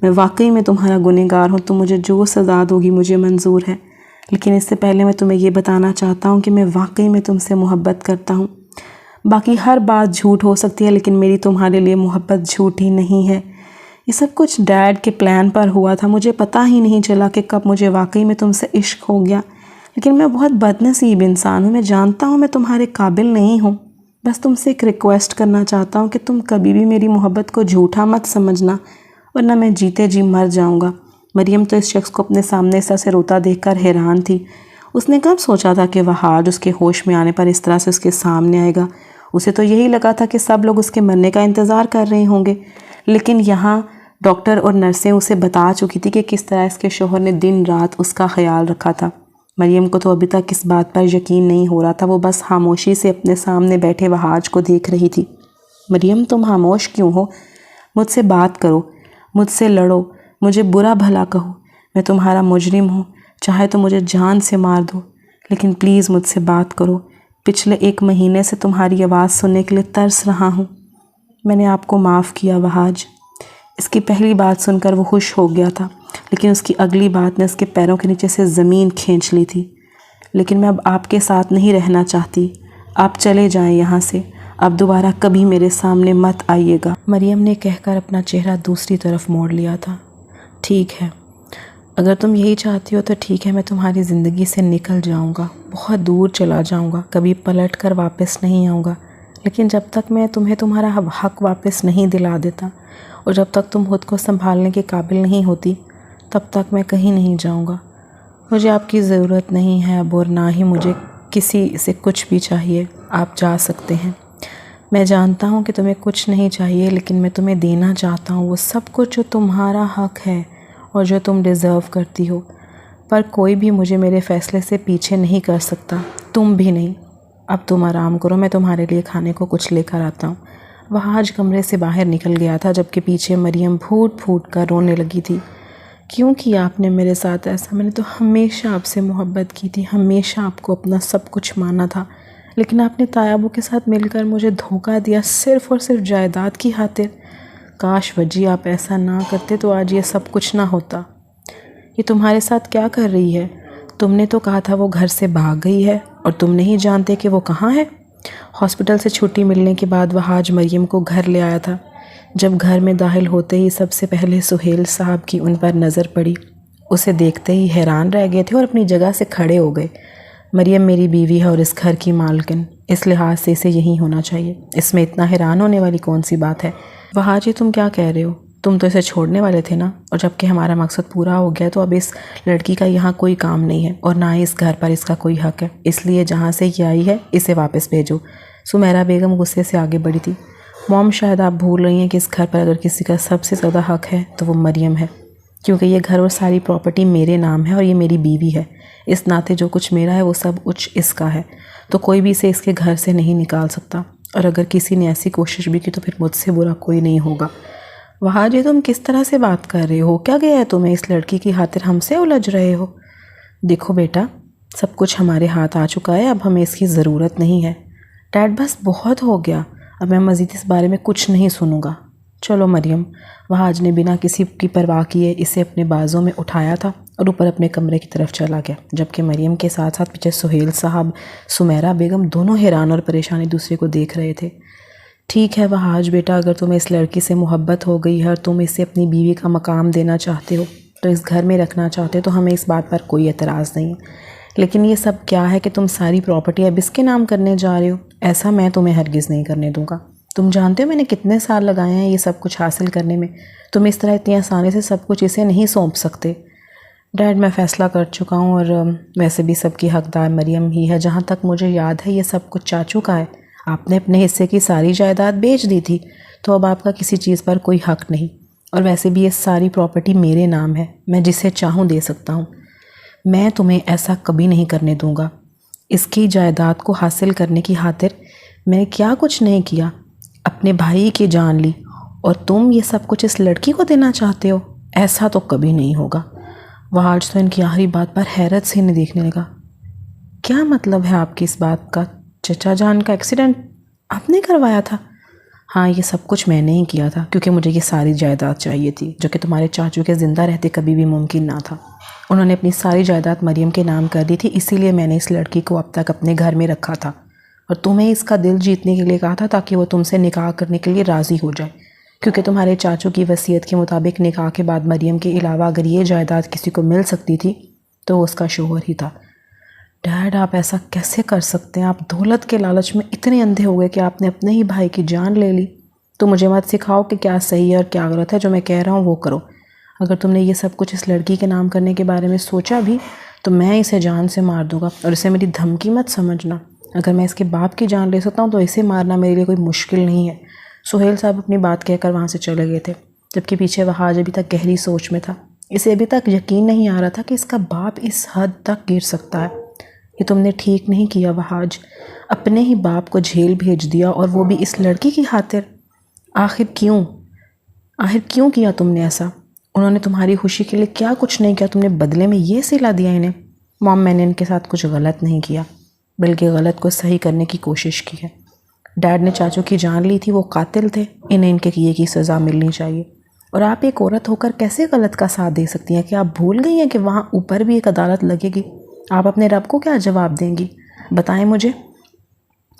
[SPEAKER 1] मैं वाकई में तुम्हारा गुनहगार हूँ, तुम मुझे जो सज़ा दोगी मुझे मंजूर है, लेकिन इससे पहले मैं तुम्हें ये बताना चाहता हूँ कि मैं वाकई में तुमसे मोहब्बत करता हूँ। बाकी हर बात झूठ हो सकती है, लेकिन मेरी तुम्हारे लिए मोहब्बत झूठी नहीं है। ये सब कुछ डैड के प्लान पर हुआ था। मुझे पता ही नहीं चला कि कब मुझे वाकई में तुमसे इश्क हो गया। लेकिन मैं बहुत बदनसीब इंसान हूँ। मैं जानता हूँ मैं तुम्हारे काबिल नहीं हूँ। बस तुमसे एक रिक्वेस्ट करना चाहता हूँ कि तुम कभी भी मेरी मोहब्बत को झूठा मत समझना, वरना मैं जीते जी मर जाऊँगा। मरियम तो इस शख्स को अपने सामने इस तरह से रोता देखकर हैरान थी। उसने कब सोचा था कि वहाज उसके होश में आने पर इस तरह से उसके सामने आएगा। उसे तो यही लगा था कि सब लोग उसके मरने का इंतज़ार कर रहे होंगे। लेकिन यहाँ डॉक्टर और नर्सें उसे बता चुकी थी कि किस तरह इसके शोहर ने दिन रात उसका ख्याल रखा था। मरियम को तो अभी तक इस बात पर यकीन नहीं हो रहा था। वो बस खामोशी से अपने सामने बैठे वहाज को देख रही थी। मरियम, तुम खामोश क्यों हो? मुझसे बात करो, मुझसे लड़ो, मुझे बुरा भला कहो। मैं तुम्हारा मुजरिम हूँ, चाहे तो मुझे जान से मार दो, लेकिन प्लीज़ मुझसे बात करो। पिछले 1 महीने से तुम्हारी आवाज़ सुनने के लिए तरस रहा हूँ। मैंने आपको माफ़ किया वहाज। इसकी पहली बात सुनकर वो खुश हो गया था, लेकिन उसकी अगली बात ने उसके पैरों के नीचे से ज़मीन खींच ली थी। लेकिन मैं अब आपके साथ नहीं रहना चाहती। आप चले जाएं यहाँ से। अब दोबारा कभी मेरे सामने मत आइएगा। मरियम ने कहकर अपना चेहरा दूसरी तरफ मोड़ लिया था। ठीक है, अगर तुम यही चाहती हो तो ठीक है, मैं तुम्हारी ज़िंदगी से निकल जाऊँगा, बहुत दूर चला जाऊँगा, कभी पलट कर वापस नहीं आऊँगा। लेकिन जब तक मैं तुम्हें तुम्हारा हक़ वापस नहीं दिला देता और जब तक तुम खुद को संभालने के काबिल नहीं होती, तब तक मैं कहीं नहीं जाऊँगा। मुझे आपकी ज़रूरत नहीं है अब, और ना ही मुझे किसी से कुछ भी चाहिए। आप जा सकते हैं। मैं जानता हूँ कि तुम्हें कुछ नहीं चाहिए, लेकिन मैं तुम्हें देना चाहता हूँ वो सब कुछ जो तुम्हारा हक़ है और जो तुम डिज़र्व करती हो। पर कोई भी मुझे मेरे फ़ैसले से पीछे नहीं कर सकता, तुम भी नहीं। अब तुम आराम करो, मैं तुम्हारे लिए खाने को कुछ लेकर आता हूँ। वहाज कमरे से बाहर निकल गया था, जबकि पीछे मरियम फूट फूट कर रोने लगी थी। क्यों किया आपने मेरे साथ ऐसा? मैंने तो हमेशा आपसे मोहब्बत की थी, हमेशा आपको अपना सब कुछ माना था, लेकिन आपने तायाबू के साथ मिलकर मुझे धोखा दिया, सिर्फ़ और सिर्फ जायदाद की खातिर। काश वजी आप ऐसा ना करते तो आज ये सब कुछ ना होता। ये तुम्हारे साथ क्या कर रही है? तुमने तो कहा था वो घर से भाग गई है, और तुम नहीं जानते कि वो कहाँ है। हॉस्पिटल से छुट्टी मिलने के बाद वहाज मरियम को घर ले आया था। जब घर में दाखिल होते ही सबसे पहले सुहेल साहब की उन पर नज़र पड़ी। उसे देखते ही हैरान रह गए थे और अपनी जगह से खड़े हो गए। मरियम मेरी बीवी है और इस घर की मालकिन, इस लिहाज से इसे यही होना चाहिए। इसमें इतना हैरान होने वाली कौन सी बात है? वहाज जी, तुम क्या कह रहे हो? तुम तो इसे छोड़ने वाले थे ना, और जबकि हमारा मकसद पूरा हो गया तो अब इस लड़की का यहाँ कोई काम नहीं है और ना ही इस घर पर इसका कोई हक़ है। इसलिए जहाँ से ये आई है इसे वापस भेजो। सुमेरा बेगम गुस्से से आगे बढ़ी थी। मॉम, शायद आप भूल रही हैं कि इस घर पर अगर किसी का सबसे ज़्यादा हक़ है तो वो मरियम है, क्योंकि ये घर और सारी प्रॉपर्टी मेरे नाम है और ये मेरी बीवी है। इस नाते जो कुछ मेरा है वो सब कुछ इसका है, तो कोई भी इसे इसके घर से नहीं निकाल सकता। और अगर किसी ने ऐसी कोशिश भी की तो फिर मुझसे बुरा कोई नहीं होगा। वहाज जी, तुम किस तरह से बात कर रहे हो? क्या गया है तुम्हें? इस लड़की की खातिर हमसे उलझ रहे हो? देखो बेटा, सब कुछ हमारे हाथ आ चुका है, अब हमें इसकी ज़रूरत नहीं है। डैड, बस बहुत हो गया, अब मैं मज़ीद इस बारे में कुछ नहीं सुनूंगा। चलो मरियम। वहाज ने बिना किसी की परवाह किए इसे अपने बाजों में उठाया था और ऊपर अपने कमरे की तरफ चला गया, जबकि मरियम के साथ साथ पीछे सुहेल साहब, सुमेरा बेगम दोनों हैरान और परेशान एक दूसरे को देख रहे थे। ठीक है वहाज बेटा, अगर तुम्हें इस लड़की से मोहब्बत हो गई है और तुम इसे अपनी बीवी का मकाम देना चाहते हो, तो इस घर में रखना चाहते हो, तो हमें इस बात पर कोई एतराज़ नहीं है। लेकिन ये सब क्या है कि तुम सारी प्रॉपर्टी अब इसके नाम करने जा रहे हो? ऐसा मैं तुम्हें हरगिज़ नहीं करने दूंगा। तुम जानते हो मैंने कितने साल लगाए हैं ये सब कुछ हासिल करने में। तुम इस तरह इतनी आसानी से सब कुछ इसे नहीं सौंप सकते। डैड, मैं फ़ैसला कर चुका हूँ, और वैसे भी सबकी हकदार मरियम ही है। जहाँ तक मुझे याद है ये सब कुछ चाचू का है। आपने अपने हिस्से की सारी जायदाद बेच दी थी, तो अब आपका किसी चीज़ पर कोई हक़ नहीं। और वैसे भी ये सारी प्रॉपर्टी मेरे नाम है, मैं जिसे चाहूँ दे सकता हूँ। मैं तुम्हें ऐसा कभी नहीं करने दूँगा। इसकी जायदाद को हासिल करने की खातिर मैंने क्या कुछ नहीं किया, अपने भाई की जान ली, और तुम ये सब कुछ इस लड़की को देना चाहते हो? ऐसा तो कभी नहीं होगा। वहाज तो इनकी आखिरी बात पर हैरत से इन्हें देखने लगा। क्या मतलब है आपकी इस बात का? चचा जान का एक्सीडेंट आपने करवाया था? हाँ, ये सब कुछ मैंने ही किया था, क्योंकि मुझे ये सारी जायदाद चाहिए थी, जो कि तुम्हारे चाचू के ज़िंदा रहते कभी भी मुमकिन ना था। उन्होंने अपनी सारी जायदाद मरियम के नाम कर दी थी, इसीलिए मैंने इस लड़की को अब तक अपने घर में रखा था, और तुम्हें इसका दिल जीतने के लिए कहा था ताकि वो तुमसे निकाह करने के लिए राज़ी हो जाए। क्योंकि तुम्हारे चाचू की वसीयत के मुताबिक निकाह के बाद मरियम के अलावा अगर ये जायदाद किसी को मिल सकती थी तो वो उसका शोहर ही था। डैड, आप ऐसा कैसे कर सकते हैं? आप दौलत के लालच में इतने अंधे हो गए कि आपने अपने ही भाई की जान ले ली। तो मुझे मत सिखाओ कि क्या सही है और क्या गलत है। जो मैं कह रहा हूँ वो करो। अगर तुमने ये सब कुछ इस लड़की के नाम करने के बारे में सोचा भी तो मैं इसे जान से मार दूंगा, और इसे मेरी धमकी मत समझना। अगर मैं इसके बाप की जान ले सकता हूँ तो इसे मारना मेरे लिए कोई मुश्किल नहीं है। सुहेल साहब अपनी बात कहकर वहाँ से चले गए थे, जबकि पीछे वहाज अभी तक गहरी सोच में था। इसे अभी तक यकीन नहीं आ रहा था कि इसका बाप इस हद तक गिर सकता है। ये तुमने ठीक नहीं किया वहाज, अपने ही बाप को जेल भेज दिया, और वो भी इस लड़की की खातिर। आखिर क्यों किया तुमने ऐसा? उन्होंने तुम्हारी खुशी के लिए क्या कुछ नहीं किया, तुमने बदले में ये सिला दिया इन्हें। मॉम, मैंने इनके साथ कुछ गलत नहीं किया, बल्कि गलत को सही करने की कोशिश की है। डैड ने चाचू की जान ली थी, वो कातिल थे, इन्हें इनके किए की सज़ा मिलनी चाहिए। और आप एक औरत होकर कैसे गलत का साथ दे सकती हैं? कि आप भूल गई हैं कि वहाँ ऊपर भी एक अदालत लगेगी? आप अपने रब को क्या जवाब देंगी? बताएं मुझे।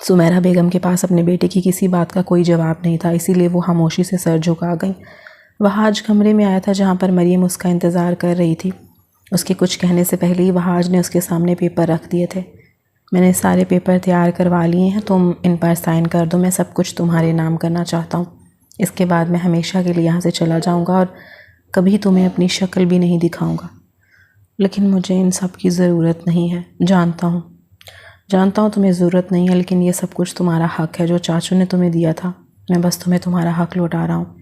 [SPEAKER 1] सुमेरा बेगम के पास अपने बेटे की किसी बात का कोई जवाब नहीं था, इसीलिए वो खामोशी से सर झुका गई। वहाज कमरे में आया था जहाँ पर मरियम उसका इंतज़ार कर रही थी। उसके कुछ कहने से पहले ही वहाज ने उसके सामने पेपर रख दिए थे। मैंने सारे पेपर तैयार करवा लिए हैं, तुम इन पर साइन कर दो। मैं सब कुछ तुम्हारे नाम करना चाहता हूँ। इसके बाद मैं हमेशा के लिए यहाँ से चला जाऊँगा और कभी तुम्हें अपनी शक्ल भी नहीं दिखाऊँगा। लेकिन मुझे इन सब की ज़रूरत नहीं है। जानता हूँ तुम्हें ज़रूरत नहीं है, लेकिन ये सब कुछ तुम्हारा हक़ है जो चाचू ने तुम्हें दिया था। मैं बस तुम्हें तुम्हारा हक़ लौटा रहा हूँ।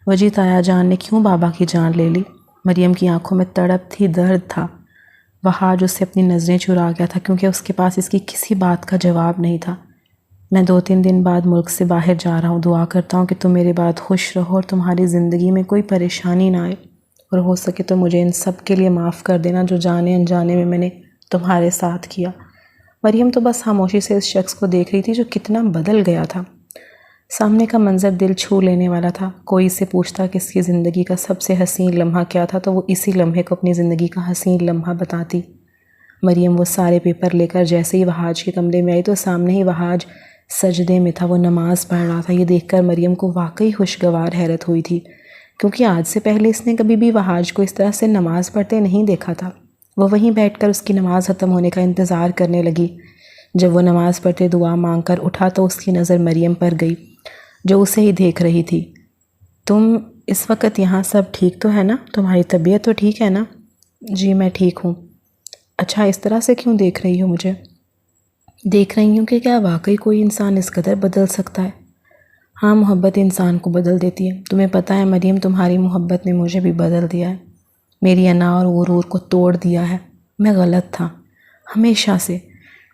[SPEAKER 1] वजी ताया जान ने क्यों बाबा की जान ले ली? मरियम की आंखों में तड़प थी, दर्द था। वहाज उससे अपनी नज़रें चुरा गया था क्योंकि उसके पास इसकी किसी बात का जवाब नहीं था। मैं 2-3 दिन बाद मुल्क से बाहर जा रहा हूँ। दुआ करता हूँ कि तुम मेरे बाद खुश रहो और तुम्हारी ज़िंदगी में कोई परेशानी ना आए, और हो सके तो मुझे इन सब के लिए माफ़ कर देना जो जाने अनजाने में मैंने तुम्हारे साथ किया। मरियम तो बस खामोशी से इस शख्स को देख रही थी जो कितना बदल गया था। सामने का मंजर दिल छू लेने वाला था। कोई इससे पूछता कि इसकी ज़िंदगी का सबसे हसीन लम्हा क्या था, तो वो इसी लम्हे को अपनी ज़िंदगी का हसीन लम्हा बताती। मरियम वो सारे पेपर लेकर जैसे ही वहाज के कमरे में आई तो सामने ही वहाज सजदे में था, वो नमाज़ पढ़ रहा था। ये देखकर मरियम को वाकई खुशगवार हैरत हुई थी, क्योंकि आज से पहले इसने कभी भी वहाज को इस तरह से नमाज़ पढ़ते नहीं देखा था। वो वहीं बैठकर उसकी नमाज़ ख़त्म होने का इंतज़ार करने लगी। जब वो नमाज़ पढ़ते दुआ मांग कर उठा तो उसकी नज़र मरियम पर गई, जो उसे ही देख रही थी। तुम इस वक्त यहाँ सब ठीक तो है ना? तुम्हारी तबीयत तो ठीक है ना? जी मैं ठीक हूँ। अच्छा, इस तरह से क्यों देख रही हो मुझे? देख रही हूँ कि क्या वाकई कोई इंसान इस कदर बदल सकता है? हाँ, मोहब्बत इंसान को बदल देती है। तुम्हें पता है मरियम, तुम्हारी मोहब्बत ने मुझे भी बदल दिया है। मेरी अना और गुरूर को तोड़ दिया है। मैं गलत था हमेशा से।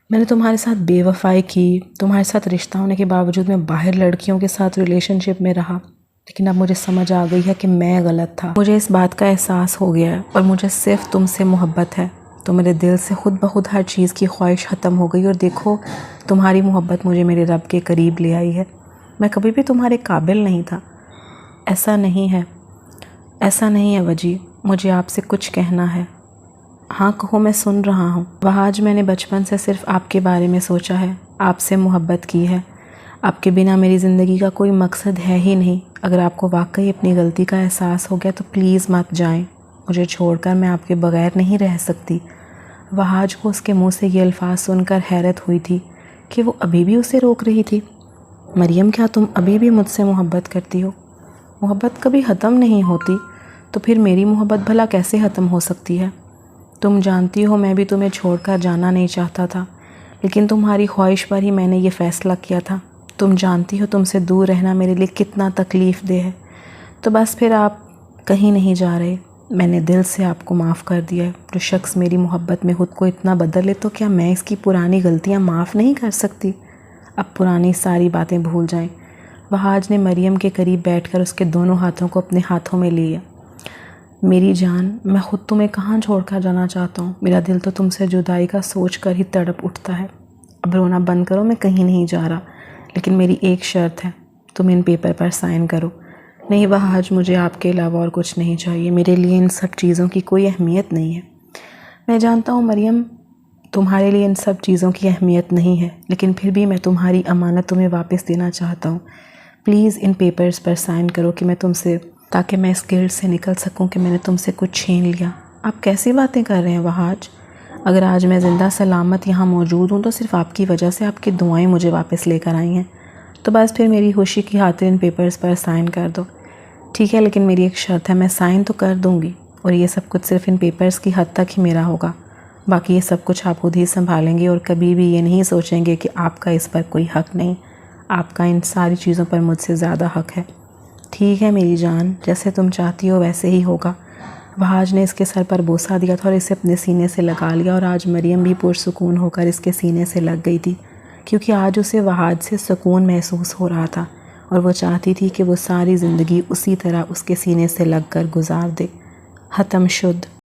[SPEAKER 1] मैंने तुम्हारे साथ बेवफाई की, तुम्हारे साथ रिश्ता होने के बावजूद मैं बाहर लड़कियों के साथ रिलेशनशिप में रहा। लेकिन अब मुझे समझ आ गई है कि मैं गलत था। मुझे इस बात का एहसास हो गया है और मुझे सिर्फ तुमसे मोहब्बत है। तो मेरे दिल से खुद ब खुद हर चीज़ की ख्वाहिश ख़त्म हो गई, और देखो तुम्हारी मोहब्बत मुझे मेरे रब के करीब ले आई है। मैं कभी भी तुम्हारे काबिल नहीं था। ऐसा नहीं है वजी, मुझे आपसे कुछ कहना है। हाँ कहो, मैं सुन रहा हूँ। वहाज, मैंने बचपन से सिर्फ आपके बारे में सोचा है, आपसे मोहब्बत की है। आपके बिना मेरी ज़िंदगी का कोई मकसद है ही नहीं। अगर आपको वाकई अपनी गलती का एहसास हो गया तो प्लीज़ मत जाएं। मुझे छोड़कर मैं आपके बगैर नहीं रह सकती। वहाज को उसके मुंह से ये अल्फाज सुनकर हैरत हुई थी कि वो अभी भी उसे रोक रही थी। मरियम, क्या तुम अभी भी मुझसे मोहब्बत करती हो? मोहब्बत कभी ख़त्म नहीं होती, तो फिर मेरी मोहब्बत भला कैसे ख़त्म हो सकती है? तुम जानती हो मैं भी तुम्हें छोड़कर जाना नहीं चाहता था, लेकिन तुम्हारी ख्वाहिश पर ही मैंने ये फ़ैसला किया था। तुम जानती हो तुमसे दूर रहना मेरे लिए कितना तकलीफ़ दे है। तो बस फिर आप कहीं नहीं जा रहे। मैंने दिल से आपको माफ़ कर दिया है। जो शख्स मेरी मोहब्बत में ख़ुद को इतना बदले तो क्या मैं इसकी पुरानी गलतियाँ माफ़ नहीं कर सकती? अब पुरानी सारी बातें भूल जाएं। वहाज ने मरियम के करीब बैठकर उसके दोनों हाथों को अपने हाथों में लिया। मेरी जान, मैं ख़ुद तुम्हें कहाँ छोड़कर जाना चाहता हूँ। मेरा दिल तो तुमसे जुदाई का सोच कर ही तड़प उठता है। अब रोना बंद करो, मैं कहीं नहीं जा रहा, लेकिन मेरी एक शर्त है, तुम इन पेपर पर साइन करो। नहीं वहाज, मुझे आपके अलावा और कुछ नहीं चाहिए। मेरे लिए इन सब चीज़ों की कोई अहमियत नहीं है। मैं जानता हूँ मरियम, तुम्हारे लिए इन सब चीज़ों की अहमियत नहीं है, लेकिन फिर भी मैं तुम्हारी अमानत तुम्हें वापस देना चाहता हूँ। प्लीज़ इन पेपर्स पर साइन करो कि मैं तुमसे, ताकि मैं इस गिल्ट से निकल सकूं कि मैंने तुमसे कुछ छीन लिया। आप कैसी बातें कर रहे हैं वहाज? अगर आज मैं ज़िंदा सलामत यहाँ मौजूद हूँ तो सिर्फ आपकी वजह से, आपकी दुआएं मुझे वापस लेकर आई हैं। तो बस फिर मेरी खुशी की खातिर इन पेपर्स पर साइन कर दो। ठीक है, लेकिन मेरी एक शर्त है, मैं साइन तो कर दूँगी और ये सब कुछ सिर्फ इन पेपर्स की हद तक ही मेरा होगा। बाकी ये सब कुछ आप खुद ही संभालेंगे और कभी भी ये नहीं सोचेंगे कि आपका इस पर कोई हक़ नहीं। आपका इन सारी चीज़ों पर मुझसे ज़्यादा हक़ है। ठीक है मेरी जान, जैसे तुम चाहती हो वैसे ही होगा। वहाज ने इसके सर पर बोसा दिया था और इसे अपने सीने से लगा लिया, और आज मरियम भी पुरसुकून होकर इसके सीने से लग गई थी, क्योंकि आज उसे वहाज से सुकून महसूस हो रहा था और वो चाहती थी कि वो सारी ज़िंदगी उसी तरह उसके सीने से लग कर गुजार दे। ख़त्म शुद्ध।